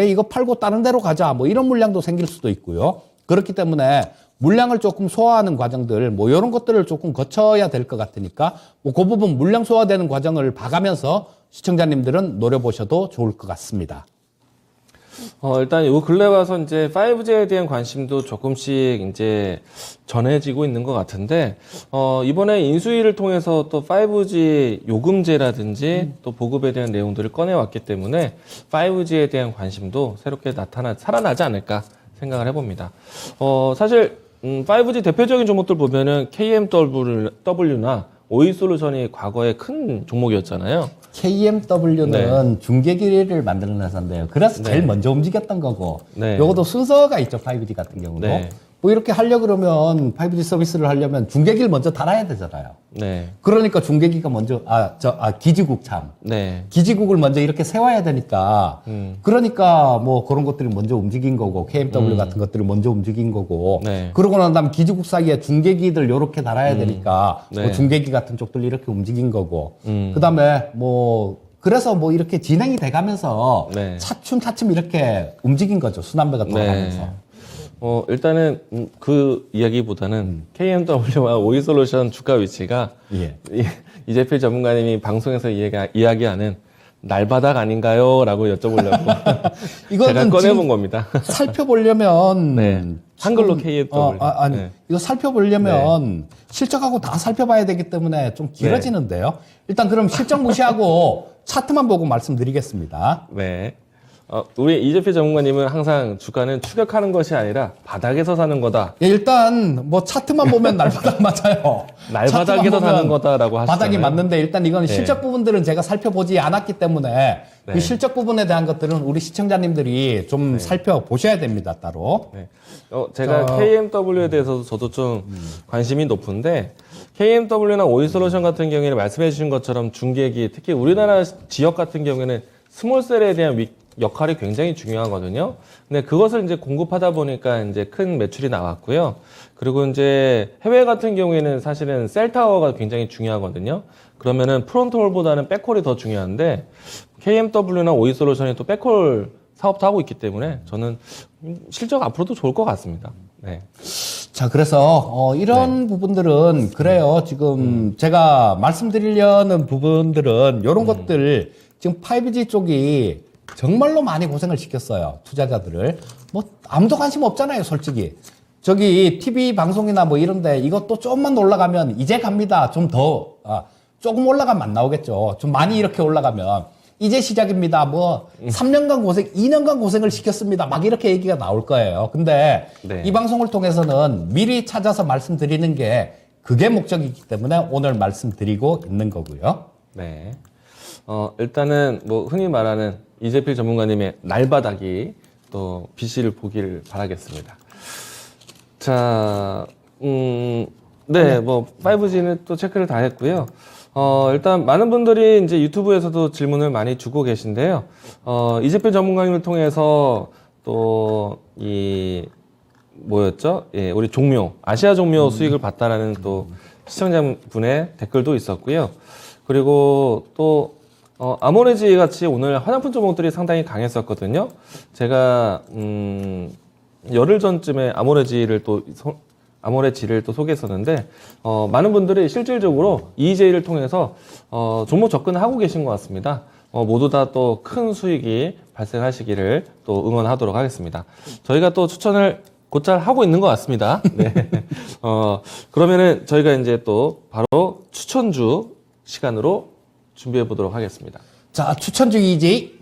이거 팔고 다른 데로 가자 뭐 이런 물량도 생길 수도 있고요. 그렇기 때문에 물량을 조금 소화하는 과정들 뭐 이런 것들을 조금 거쳐야 될 것 같으니까 뭐 그 부분 물량 소화되는 과정을 봐가면서 시청자님들은 노려보셔도 좋을 것 같습니다. 일단 요 근래 와서 이제 5G에 대한 관심도 조금씩 이제 전해지고 있는 것 같은데, 이번에 인수위를 통해서 또 5G 요금제라든지 또 보급에 대한 내용들을 꺼내왔기 때문에 5G에 대한 관심도 새롭게 살아나지 않을까 생각을 해봅니다. 사실, 5G 대표적인 종목들 보면은 KMW나 오이솔루션이 과거에 큰 종목이었잖아요. KMW는 중계기를 만드는 회사인데요. 그래서 제일 먼저 움직였던 거고, 요것도 순서가 있죠. 5G 같은 경우도. 뭐 이렇게 하려고 그러면 5G 서비스를 하려면 중계기를 먼저 달아야 되잖아요. 그러니까 중계기가 먼저 기지국 기지국을 먼저 이렇게 세워야 되니까 그러니까 뭐 그런 것들이 먼저 움직인 거고 KMW 같은 것들이 먼저 움직인 거고 그러고 난 다음 기지국 사이에 중계기들 요렇게 달아야 되니까 뭐 중계기 같은 쪽들 이렇게 움직인 거고 그다음에 뭐 그래서 뭐 이렇게 진행이 돼가면서 차츰 이렇게 움직인 거죠. 순환배가 돌아가면서. 일단은 그 이야기보다는 KMW와 오이솔루션 주가 위치가 예. 이재필 전문가님이 방송에서 이야기하는 날바닥 아닌가요? 라고 여쭤보려고 제가 꺼내본 지금 겁니다. 살펴보려면 네. 한글로 KMW. 아니 네. 이거 살펴보려면 실적하고 다 살펴봐야 되기 때문에 좀 길어지는데요. 일단 그럼 실적 무시하고 차트만 보고 말씀드리겠습니다. 네. 우리 이재필 전문가님은 항상 주가는 추격하는 것이 아니라 바닥에서 사는 거다. 예, 일단 뭐 차트만 보면 날바닥 맞아요. 날바닥에서 사는 거다라고 하시잖아요. 바닥이 맞는데 일단 이건 네. 실적 부분들은 제가 살펴보지 않았기 때문에 네. 그 실적 부분에 대한 것들은 우리 시청자님들이 좀 살펴보셔야 됩니다, 따로. 네. 제가 KMW에 대해서 저도 좀 관심이 높은데 KMW나 오이솔루션 같은 경우에는 말씀해 주신 것처럼 중계기 특히 우리나라 지역 같은 경우에는 스몰셀에 대한 역할이 굉장히 중요하거든요. 근데 그것을 이제 공급하다 보니까 이제 큰 매출이 나왔고요. 그리고 이제 해외 같은 경우에는 사실은 셀타워가 굉장히 중요하거든요. 그러면은 프론트홀보다는 백홀이 더 중요한데 KMW나 오이솔루션이 또 백홀 사업도 하고 있기 때문에 저는 실적 앞으로도 좋을 것 같습니다. 네. 자, 그래서 이런 부분들은 그래요. 지금 제가 말씀드리려는 부분들은 이런 것들 지금 5G 쪽이 정말로 많이 고생을 시켰어요. 투자자들을. 뭐 아무도 관심 없잖아요, 솔직히. 저기 TV 방송이나 뭐 이런데 이것도 조금만 올라가면 이제 갑니다. 좀 더 조금 올라가면 안 나오겠죠. 좀 많이 이렇게 올라가면 이제 시작입니다. 뭐 3년간 고생, 2년간 고생을 시켰습니다. 막 이렇게 얘기가 나올 거예요. 근데 네. 이 방송을 통해서는 미리 찾아서 말씀드리는 게 그게 목적이기 때문에 오늘 말씀드리고 있는 거고요. 네. 일단은 뭐 흔히 말하는 이재필 전문가님의 날바닥이 또 BC를 보기를 바라겠습니다. 자, 네, 뭐 5G는 또 체크를 다 했고요. 일단 많은 분들이 이제 유튜브에서도 질문을 많이 주고 계신데요. 이재필 전문가님을 통해서 또 뭐였죠? 예, 우리 종묘, 아시아 종묘 수익을 봤다라는 또 시청자분의 댓글도 있었고요. 그리고 또 아모레지 같이 오늘 화장품 종목들이 상당히 강했었거든요. 제가 열흘 전쯤에 아모레지를 또 소개했었는데 많은 분들이 실질적으로 EJ를 통해서 종목 접근하고 계신 것 같습니다. 모두 다 또 큰 수익이 발생하시기를 또 응원하도록 하겠습니다. 저희가 또 추천을 곧잘 하고 있는 것 같습니다. 네. 그러면은 저희가 이제 또 바로 추천주 시간으로 준비해 보도록 하겠습니다. 자, 추천주 EJ.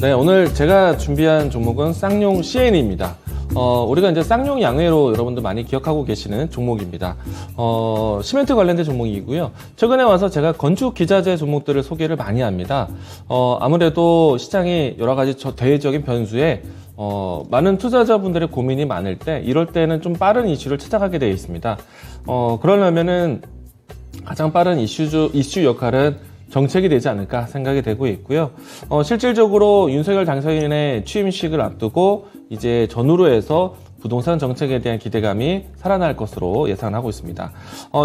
네, 오늘 제가 준비한 종목은 쌍용 CN입니다. 우리가 이제 쌍용 양회로 여러분들 많이 기억하고 계시는 종목입니다. 시멘트 관련된 종목이고요. 최근에 와서 제가 건축 기자재 종목들을 소개를 많이 합니다. 아무래도 시장이 여러 가지 대외적인 변수에 많은 투자자분들의 고민이 많을 때 이럴 때는 좀 빠른 이슈를 찾아가게 되어 있습니다. 그러려면은 가장 빠른 이슈 역할은 정책이 되지 않을까 생각이 되고 있고요. 실질적으로 윤석열 당선인의 취임식을 앞두고 이제 전후로 해서 부동산 정책에 대한 기대감이 살아날 것으로 예상하고 있습니다.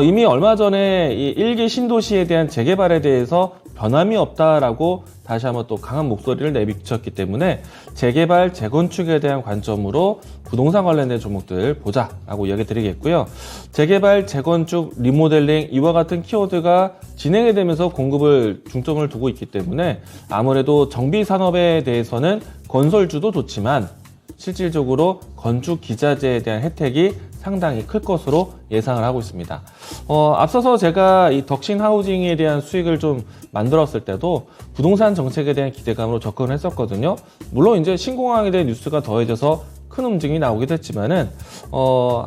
이미 얼마 전에 이 1기 신도시에 대한 재개발에 대해서 변함이 없다라고 다시 한번 또 강한 목소리를 내비쳤기 때문에 재개발, 재건축에 대한 관점으로 부동산 관련된 종목들 보자라고 이야기 드리겠고요. 재개발, 재건축, 리모델링 이와 같은 키워드가 진행이 되면서 공급을 중점을 두고 있기 때문에 아무래도 정비 산업에 대해서는 건설주도 좋지만 실질적으로 건축 기자재에 대한 혜택이 상당히 클 것으로 예상을 하고 있습니다. 앞서서 제가 이 덕신 하우징에 대한 수익을 좀 만들었을 때도 부동산 정책에 대한 기대감으로 접근을 했었거든요. 물론 이제 신공항에 대한 뉴스가 더해져서 큰 움직임이 나오기도 했지만은,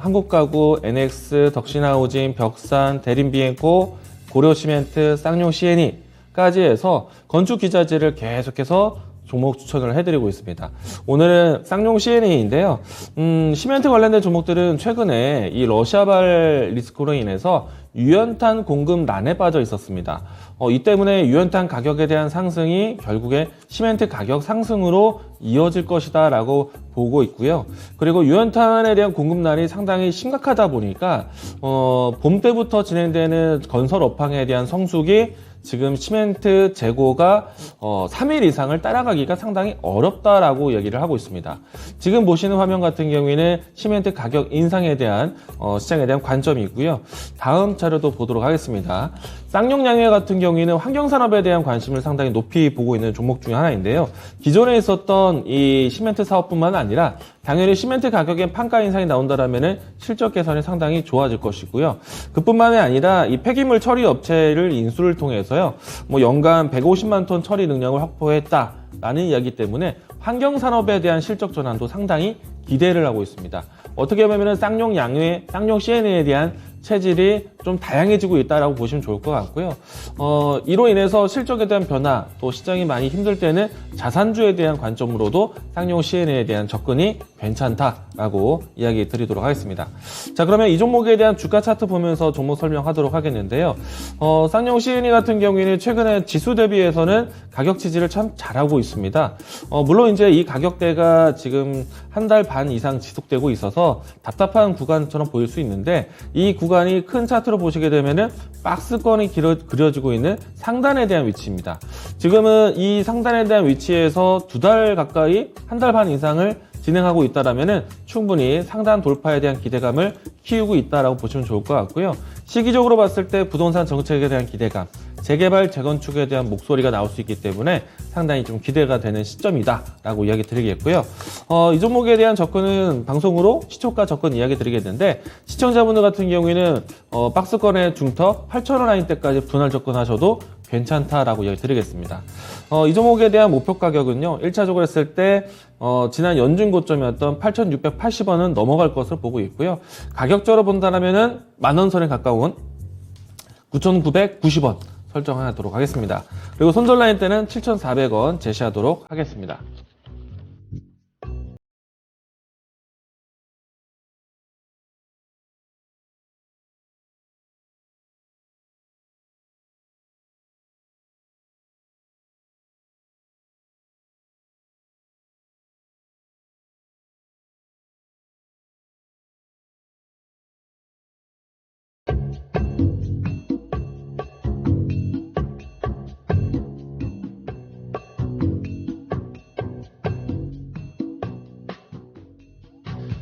한국가구, NX, 덕신하우징, 벽산, 대림비엔코, 고려시멘트, 쌍용 CNE까지 해서 건축 기자재를 계속해서 종목 추천을 해드리고 있습니다. 오늘은 쌍용 CNE인데요. 시멘트 관련된 종목들은 최근에 이 러시아발 리스크로 인해서 유연탄 공급 난에 빠져 있었습니다. 이 때문에 유연탄 가격에 대한 상승이 결국에 시멘트 가격 상승으로 이어질 것이다 라고 보고 있고요. 그리고 유연탄에 대한 공급난이 상당히 심각하다 보니까 봄 때부터 진행되는 건설 업황에 대한 성수기, 지금 시멘트 재고가 3일 이상을 따라가기가 상당히 어렵다라고 얘기를 하고 있습니다. 지금 보시는 화면 같은 경우에는 시멘트 가격 인상에 대한 시장에 대한 관점이 있고요. 다음 자료도 보도록 하겠습니다. 쌍용양해 같은 경우에는 환경산업에 대한 관심을 상당히 높이 보고 있는 종목 중에 하나인데요. 기존에 있었던 이 시멘트 사업뿐만 아니라 당연히 시멘트 가격에 판가 인상이 나온다라면 실적 개선이 상당히 좋아질 것이고요. 그뿐만이 아니라 이 폐기물 처리 업체를 인수를 통해서요, 연간 150만 톤 처리 능력을 확보했다라는 이야기 때문에 환경산업에 대한 실적 전환도 상당히 기대를 하고 있습니다. 어떻게 보면 쌍용 양회, 쌍용 CNE에 대한 체질이 좀 다양해지고 있다라고 보시면 좋을 것 같고요. 이로 인해서 실적에 대한 변화, 또 시장이 많이 힘들 때는 자산주에 대한 관점으로도 쌍용 CNE에 대한 접근이 괜찮다라고 이야기 드리도록 하겠습니다. 자, 그러면 이 종목에 대한 주가 차트 보면서 종목 설명하도록 하겠는데요. 쌍용 CNE 같은 경우에는 최근에 지수 대비해서는 가격 지지를 참 잘하고 있습니다. 물론 이제 이 가격대가 지금 한 달 반 이상 지속되고 있어서 답답한 구간처럼 보일 수 있는데, 이 구간이 큰 차트로 보시게 되면은 박스권이 그려지고 있는 상단에 대한 위치입니다. 지금은 이 상단에 대한 위치에서 2달 가까이, 한 달 반 이상을 진행하고 있다라면은 충분히 상단 돌파에 대한 기대감을 키우고 있다라고 보시면 좋을 것 같고요. 시기적으로 봤을 때 부동산 정책에 대한 기대감, 재개발, 재건축에 대한 목소리가 나올 수 있기 때문에 상당히 좀 기대가 되는 시점이다라고 이야기 드리겠고요. 이 종목에 대한 접근은 방송으로 시초가 접근 이야기 드리겠는데, 시청자분들 같은 경우에는 박스권의 중턱 8,000원 라인대까지 분할 접근하셔도 괜찮다라고 이야기 드리겠습니다. 이 종목에 대한 목표 가격은요, 1차적으로 했을 때 지난 연중 고점이었던 8,680원은 넘어갈 것으로 보고 있고요. 가격적으로 본다면은 만원 선에 가까운 9,990원 설정하도록 하겠습니다. 그리고 손절 라인 때는 7,400원 제시하도록 하겠습니다.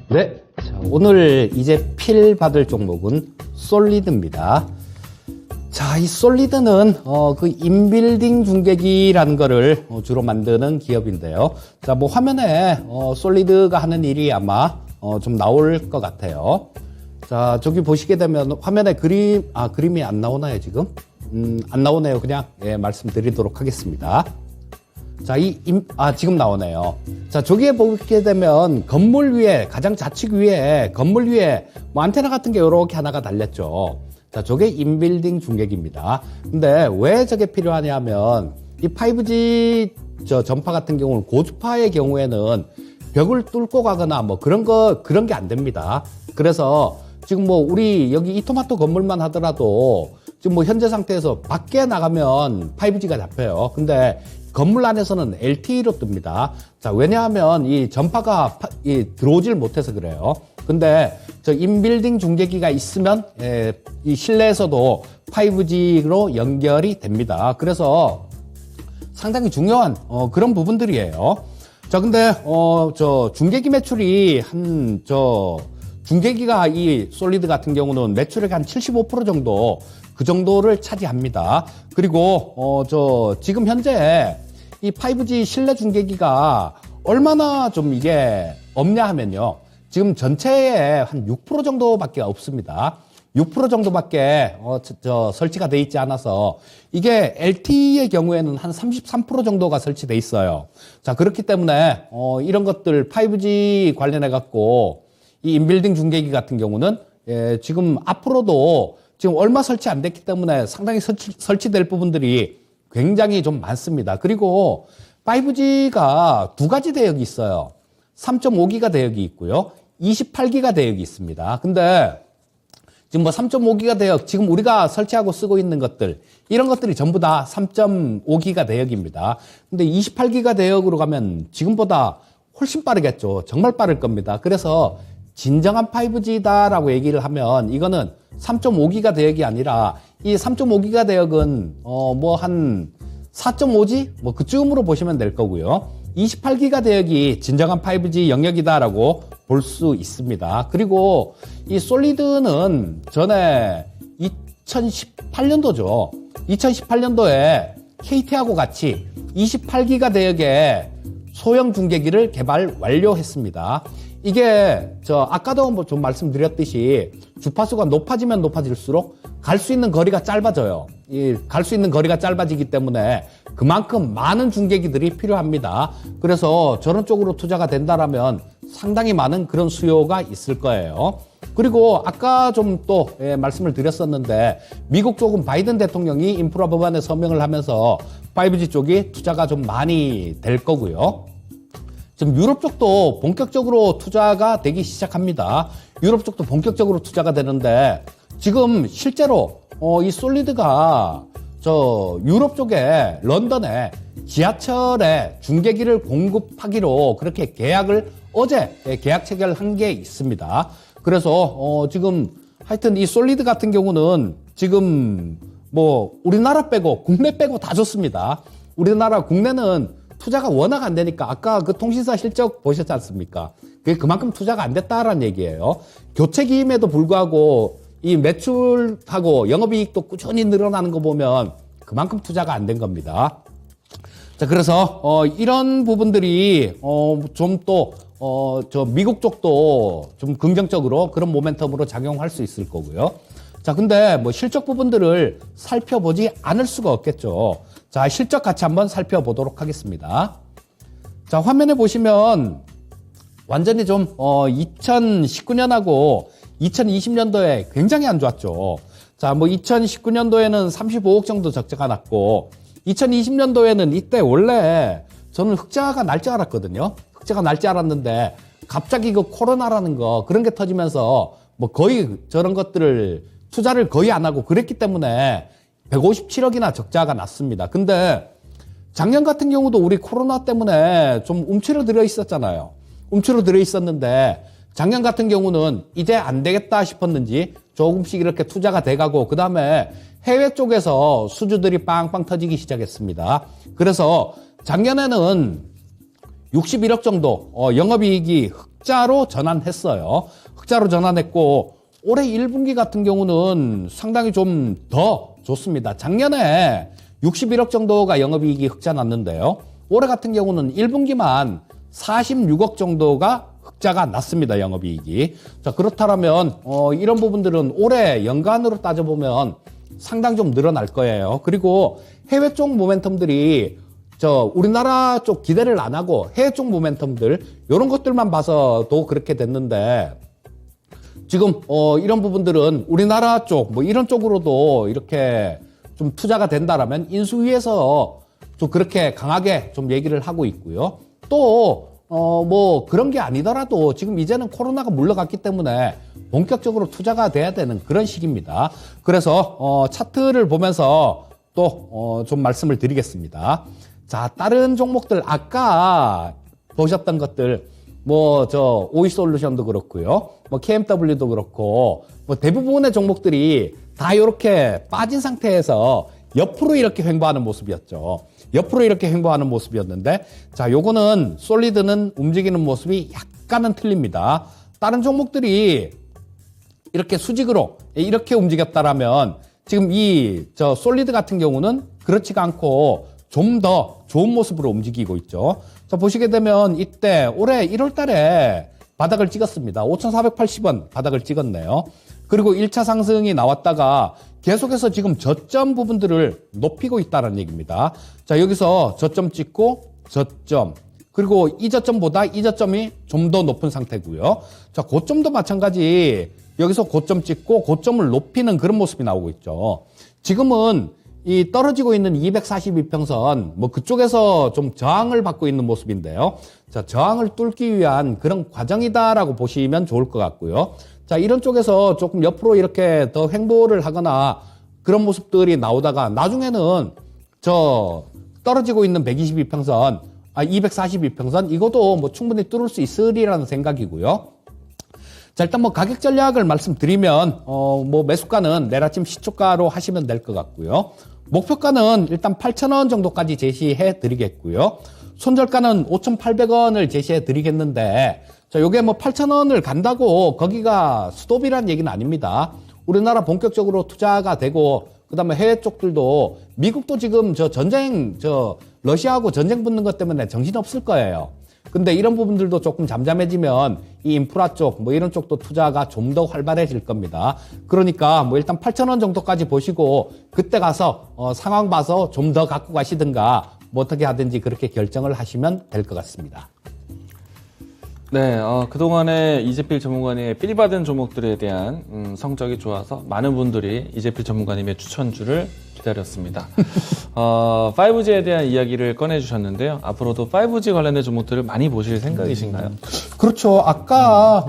네, 자, 오늘 이제 필 받을 종목은 솔리드입니다. 자, 이 솔리드는 그 인빌딩 중계기라는 거를 주로 만드는 기업인데요. 자, 뭐 화면에 솔리드가 하는 일이 아마 좀 나올 것 같아요. 자, 저기 보시게 되면 화면에 그림이 안 나오나요, 지금? 안 나오네요. 그냥 말씀드리도록 하겠습니다. 자, 지금 나오네요. 자, 저기에 보게 되면 건물 위에, 가장 좌측 위에, 건물 위에 뭐 안테나 같은 게 이렇게 하나가 달렸죠. 자, 저게 인빌딩 중계기입니다. 근데 왜 저게 필요하냐 하면, 이 5G 전파 같은 경우는 고주파의 경우에는 벽을 뚫고 가거나 뭐 그런 게 안 됩니다. 그래서 지금 뭐 우리 여기 이토마토 건물만 하더라도 지금 뭐 현재 상태에서 밖에 나가면 5G가 잡혀요. 근데 건물 안에서는 LTE로 뜹니다. 자, 왜냐하면 이 전파가 들어오질 못해서 그래요. 근데 저 인빌딩 중계기가 있으면 이 실내에서도 5G로 연결이 됩니다. 그래서 상당히 중요한 그런 부분들이에요. 자, 근데 저 중계기 매출이 중계기가 이 솔리드 같은 경우는 매출액 한 75% 정도 그 정도를 차지합니다. 그리고 지금 현재 이 5G 실내 중계기가 얼마나 좀 이게 없냐 하면요. 지금 전체에 한 6% 정도밖에 없습니다. 6% 정도밖에 설치가 돼 있지 않아서 이게 LTE의 경우에는 한 33% 정도가 설치돼 있어요. 자, 그렇기 때문에 이런 것들 5G 관련해 갖고 이 인빌딩 중계기 같은 경우는 지금 앞으로도 지금 얼마 설치 안 됐기 때문에 상당히 설치될 부분들이 굉장히 좀 많습니다. 그리고 5G가 두 가지 대역이 있어요. 3.5기가 대역이 있고요. 28기가 대역이 있습니다. 근데 지금 뭐 3.5기가 대역, 지금 우리가 설치하고 쓰고 있는 것들, 이런 것들이 전부 다 3.5기가 대역입니다. 근데 28기가 대역으로 가면 지금보다 훨씬 빠르겠죠. 정말 빠를 겁니다. 그래서 진정한 5G다라고 얘기를 하면 이거는 3.5기가 대역이 아니라 이 3.5기가 대역은 뭐 한 4.5G? 뭐 그쯤으로 보시면 될 거고요. 28기가 대역이 진정한 5G 영역이다라고 볼 수 있습니다. 그리고 이 솔리드는 전에 2018년도죠. 2018년도에 KT하고 같이 28기가 대역의 소형 중계기를 개발 완료했습니다. 이게 아까도 좀 말씀드렸듯이 주파수가 높아지면 높아질수록 갈 수 있는 거리가 짧아져요. 갈 수 있는 거리가 짧아지기 때문에 그만큼 많은 중계기들이 필요합니다. 그래서 저런 쪽으로 투자가 된다라면 상당히 많은 그런 수요가 있을 거예요. 그리고 아까 좀 또 말씀을 드렸었는데 미국 쪽은 바이든 대통령이 인프라 법안에 서명을 하면서 5G 쪽이 투자가 좀 많이 될 거고요. 지금 유럽 쪽도 본격적으로 투자가 되기 시작합니다. 유럽 쪽도 본격적으로 투자가 되는데 지금 실제로 이 솔리드가 유럽 쪽에 런던에 지하철에 중계기를 공급하기로 그렇게 계약을 어제 계약 체결한 게 있습니다. 그래서 지금 하여튼 이 솔리드 같은 경우는 지금 뭐 우리나라 빼고 국내 빼고 다 좋습니다. 우리나라 국내는 투자가 워낙 안 되니까 아까 그 통신사 실적 보셨지 않습니까? 그게 그만큼 투자가 안 됐다라는 얘기예요. 교체 기임에도 불구하고 이 매출하고 영업이익도 꾸준히 늘어나는 거 보면 그만큼 투자가 안 된 겁니다. 자, 그래서 이런 부분들이 좀 또 미국 쪽도 좀 긍정적으로 그런 모멘텀으로 작용할 수 있을 거고요. 자, 근데 뭐 실적 부분들을 살펴보지 않을 수가 없겠죠. 자, 실적 같이 한번 살펴보도록 하겠습니다. 자, 화면에 보시면 완전히 좀 2019년하고 2020년도에 굉장히 안 좋았죠. 자, 뭐 2019년도에는 35억 정도 적자가 났고 2020년도에는 이때 원래 저는 흑자가 날 줄 알았거든요. 흑자가 날 줄 알았는데 갑자기 그 코로나라는 거 그런 게 터지면서 뭐 거의 저런 것들을 투자를 거의 안 하고 그랬기 때문에 157억이나 적자가 났습니다. 근데 작년 같은 경우도 우리 코로나 때문에 좀 움츠러들어 있었잖아요. 움츠러들어 있었는데 작년 같은 경우는 이제 안 되겠다 싶었는지 조금씩 이렇게 투자가 돼가고 그 다음에 해외 쪽에서 수주들이 빵빵 터지기 시작했습니다. 그래서 작년에는 61억 정도 영업이익이 흑자로 전환했어요. 흑자로 전환했고 올해 1분기 같은 경우는 상당히 좀 더 좋습니다. 작년에 61억 정도가 영업이익이 흑자 났는데요. 올해 같은 경우는 1분기만 46억 정도가 흑자가 났습니다. 영업이익이. 자, 그렇다면 이런 부분들은 올해 연간으로 따져보면 상당히 좀 늘어날 거예요. 그리고 해외 쪽 모멘텀들이 우리나라 쪽 기대를 안 하고 해외 쪽 모멘텀들 이런 것들만 봐서도 그렇게 됐는데 지금 이런 부분들은 우리나라 쪽 뭐 이런 쪽으로도 이렇게 좀 투자가 된다라면 인수위에서 좀 그렇게 강하게 좀 얘기를 하고 있고요. 또 뭐 그런 게 아니더라도 지금 이제는 코로나가 물러갔기 때문에 본격적으로 투자가 돼야 되는 그런 시기입니다. 그래서 차트를 보면서 또 좀 말씀을 드리겠습니다. 자, 다른 종목들 아까 보셨던 것들 뭐 오이솔루션도 그렇고요. 뭐 KMW도 그렇고 뭐 대부분의 종목들이 다 이렇게 빠진 상태에서 옆으로 이렇게 횡보하는 모습이었죠. 옆으로 이렇게 횡보하는 모습이었는데 자, 요거는 솔리드는 움직이는 모습이 약간은 틀립니다. 다른 종목들이 이렇게 수직으로 이렇게 움직였다라면 지금 솔리드 같은 경우는 그렇지가 않고 좀 더 좋은 모습으로 움직이고 있죠. 자, 보시게 되면 이때 올해 1월 달에 바닥을 찍었습니다. 5,480원 바닥을 찍었네요. 그리고 1차 상승이 나왔다가 계속해서 지금 저점 부분들을 높이고 있다는 얘기입니다. 자, 여기서 저점 찍고 저점, 그리고 이 저점보다 이 저점이 좀 더 높은 상태고요. 자, 고점도 마찬가지 여기서 고점 찍고 고점을 높이는 그런 모습이 나오고 있죠. 지금은 이 떨어지고 있는 242평선 뭐 그쪽에서 좀 저항을 받고 있는 모습인데요. 자, 저항을 뚫기 위한 그런 과정이다라고 보시면 좋을 것 같고요. 자, 이런 쪽에서 조금 옆으로 이렇게 더 횡보를 하거나 그런 모습들이 나오다가 나중에는 저 떨어지고 있는 122평선, 242평선 이것도 뭐 충분히 뚫을 수 있으리라는 생각이고요. 자, 일단 뭐 가격 전략을 말씀드리면 뭐 매수가는 내일 아침 시초가로 하시면 될 것 같고요. 목표가는 일단 8,000원 정도까지 제시해 드리겠고요. 손절가는 5,800원을 제시해 드리겠는데, 자, 요게 뭐 8,000원을 간다고 거기가 스톱이란 얘기는 아닙니다. 우리나라 본격적으로 투자가 되고, 그 다음에 해외 쪽들도, 미국도 지금 러시아하고 전쟁 붙는 것 때문에 정신없을 거예요. 근데 이런 부분들도 조금 잠잠해지면 이 인프라 쪽, 뭐 이런 쪽도 투자가 좀 더 활발해질 겁니다. 그러니까 뭐 일단 8,000원 정도까지 보시고 그때 가서 상황 봐서 좀 더 갖고 가시든가 뭐 어떻게 하든지 그렇게 결정을 하시면 될 것 같습니다. 네, 그동안에 이재필 전문가님의 삘받은 종목들에 대한 성적이 좋아서 많은 분들이 이재필 전문가님의 추천주를 기다렸습니다. 5G에 대한 이야기를 꺼내주셨는데요. 앞으로도 5G 관련된 종목들을 많이 보실 생각이신가요? 그렇죠. 아까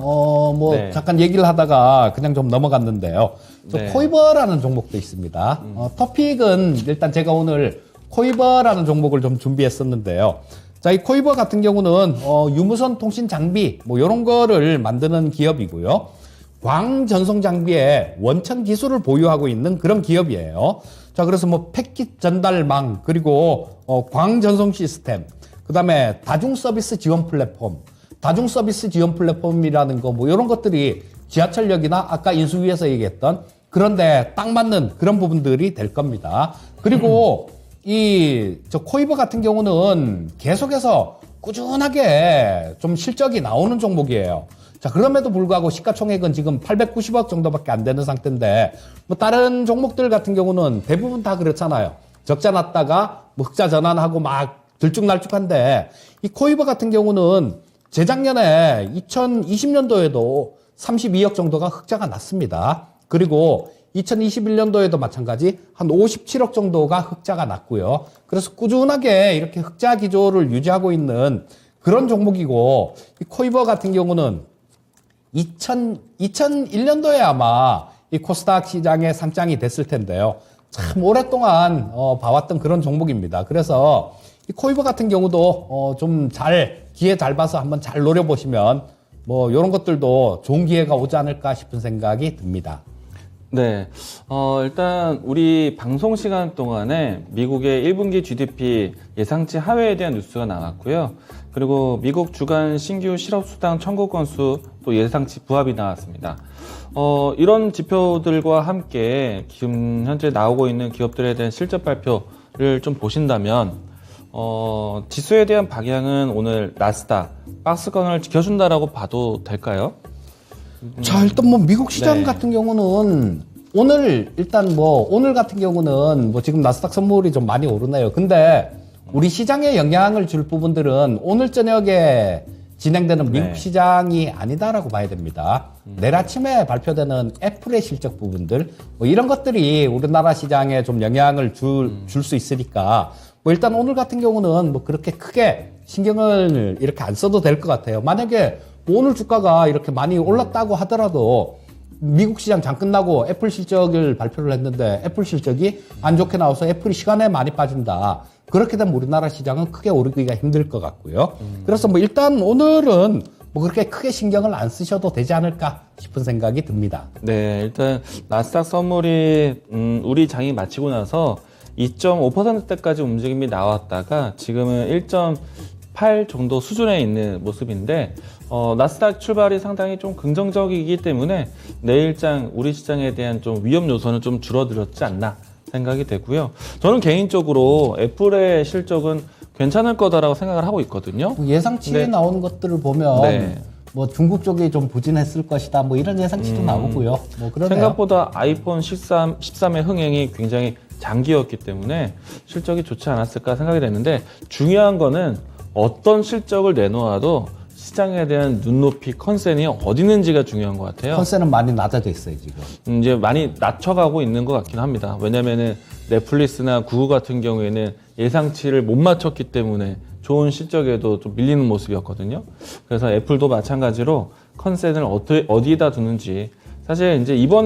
네. 잠깐 얘기를 하다가 그냥 좀 넘어갔는데요. 네. 코이버라는 종목도 있습니다. 토픽은 일단 제가 오늘 코이버라는 종목을 좀 준비했었는데요. 자, 이 코이버 같은 경우는 유무선 통신 장비 뭐 이런 거를 만드는 기업이고요. 광전송 장비의 원천 기술을 보유하고 있는 그런 기업이에요. 자, 그래서 뭐 패킷 전달망, 그리고 광전송 시스템, 그다음에 다중 서비스 지원 플랫폼, 다중 서비스 지원 플랫폼이라는 거 뭐 이런 것들이 지하철역이나 아까 인수위에서 얘기했던 그런데 딱 맞는 그런 부분들이 될 겁니다. 그리고 저 코이버 같은 경우는 계속해서 꾸준하게 좀 실적이 나오는 종목이에요. 자, 그럼에도 불구하고 시가총액은 지금 890억 정도밖에 안 되는 상태인데, 뭐 다른 종목들 같은 경우는 대부분 다 그렇잖아요. 적자 났다가 뭐 흑자 전환하고 막 들쭉날쭉한데, 이 코이버 같은 경우는 재작년에 2020년도에도 32억 정도가 흑자가 났습니다. 그리고 2021년도에도 마찬가지 한 57억 정도가 흑자가 났고요. 그래서 꾸준하게 이렇게 흑자 기조를 유지하고 있는 그런 종목이고, 이 코이버 같은 경우는 2001년도에 아마 이 코스닥 시장에 상장이 됐을 텐데요. 참 오랫동안 봐왔던 그런 종목입니다. 그래서 이 코이버 같은 경우도 좀 기회 잘 봐서 한번 잘 노려보시면 뭐 이런 것들도 좋은 기회가 오지 않을까 싶은 생각이 듭니다. 네, 일단 우리 방송 시간 동안에 미국의 1분기 GDP 예상치 하회에 대한 뉴스가 나왔고요. 그리고 미국 주간 신규 실업수당 청구 건수 또 예상치 부합이 나왔습니다. 이런 지표들과 함께 지금 현재 나오고 있는 기업들에 대한 실적 발표를 좀 보신다면 지수에 대한 방향은 오늘 나스닥, 박스권을 지켜준다라고 봐도 될까요? 자, 일단 뭐 미국 시장 네. 같은 경우는 오늘 같은 경우는 뭐 지금 나스닥 선물이 좀 많이 오르네요. 근데 우리 시장에 영향을 줄 부분들은 오늘 저녁에 진행되는 미국 네. 시장이 아니다라고 봐야 됩니다. 내일 아침에 발표되는 애플의 실적 부분들 뭐 이런 것들이 우리나라 시장에 좀 영향을 줄 수 있으니까 뭐 일단 오늘 같은 경우는 뭐 그렇게 크게 신경을 이렇게 안 써도 될 것 같아요. 만약에 오늘 주가가 이렇게 많이 올랐다고 하더라도 미국 시장 장 끝나고 애플 실적을 발표를 했는데 애플 실적이 안 좋게 나와서 애플이 시간에 많이 빠진다. 그렇게 되면 우리나라 시장은 크게 오르기가 힘들 것 같고요. 그래서 뭐 일단 오늘은 뭐 그렇게 크게 신경을 안 쓰셔도 되지 않을까 싶은 생각이 듭니다. 네, 일단 나스닥 선물이 우리 장이 마치고 나서 2.5%대까지 움직임이 나왔다가 지금은 1.8 정도 수준에 있는 모습인데 나스닥 출발이 상당히 좀 긍정적이기 때문에 내일장 우리 시장에 대한 좀 위험 요소는 좀 줄어들었지 않나 생각이 되고요. 저는 개인적으로 애플의 실적은 괜찮을 거다라고 생각을 하고 있거든요. 예상치에 네. 나오는 것들을 보면 네. 뭐 중국 쪽이 좀 부진했을 것이다. 뭐 이런 예상치도 나오고요. 뭐 그러네요. 생각보다 아이폰 13의 흥행이 굉장히 장기였기 때문에 실적이 좋지 않았을까 생각이 됐는데 중요한 거는 어떤 실적을 내놓아도 시장에 대한 눈높이 컨센이 어디 있는지가 중요한 것 같아요. 컨센은 많이 낮아져 있어요 지금. 이제 많이 낮춰가고 있는 것 같긴 합니다. 왜냐면은 넷플릭스나 구글 같은 경우에는 예상치를 못 맞췄기 때문에 좋은 실적에도 좀 밀리는 모습이었거든요. 그래서 애플도 마찬가지로 컨센을 어디에다 두는지 사실 이제 이번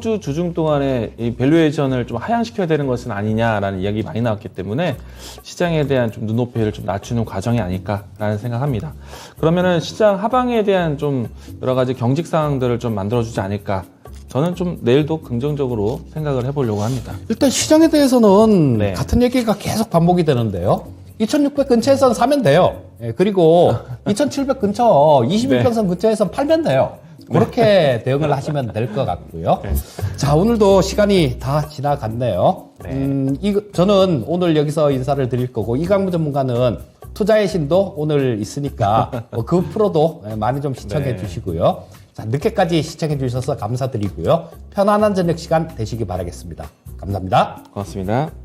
주 주중 동안에 이 밸류에이션을 좀 하향시켜야 되는 것은 아니냐라는 이야기 많이 나왔기 때문에 시장에 대한 좀 눈높이를 좀 낮추는 과정이 아닐까라는 생각합니다. 그러면은 시장 하방에 대한 좀 여러 가지 경직 사항들을 좀 만들어주지 않을까. 저는 좀 내일도 긍정적으로 생각을 해보려고 합니다. 일단 시장에 대해서는 네. 같은 얘기가 계속 반복이 되는데요. 2600 근처에선 사면 돼요. 예, 그리고 2700 근처, 21평선 근처에선 팔면 돼요. 그렇게 대응을 하시면 될 것 같고요. 자, 오늘도 시간이 다 지나갔네요. 저는 오늘 여기서 인사를 드릴 거고, 이강무 전문가는 투자의 신도 오늘 있으니까 그 프로도 많이 좀 시청해 주시고요. 자, 늦게까지 시청해 주셔서 감사드리고요. 편안한 저녁 시간 되시기 바라겠습니다. 감사합니다. 고맙습니다.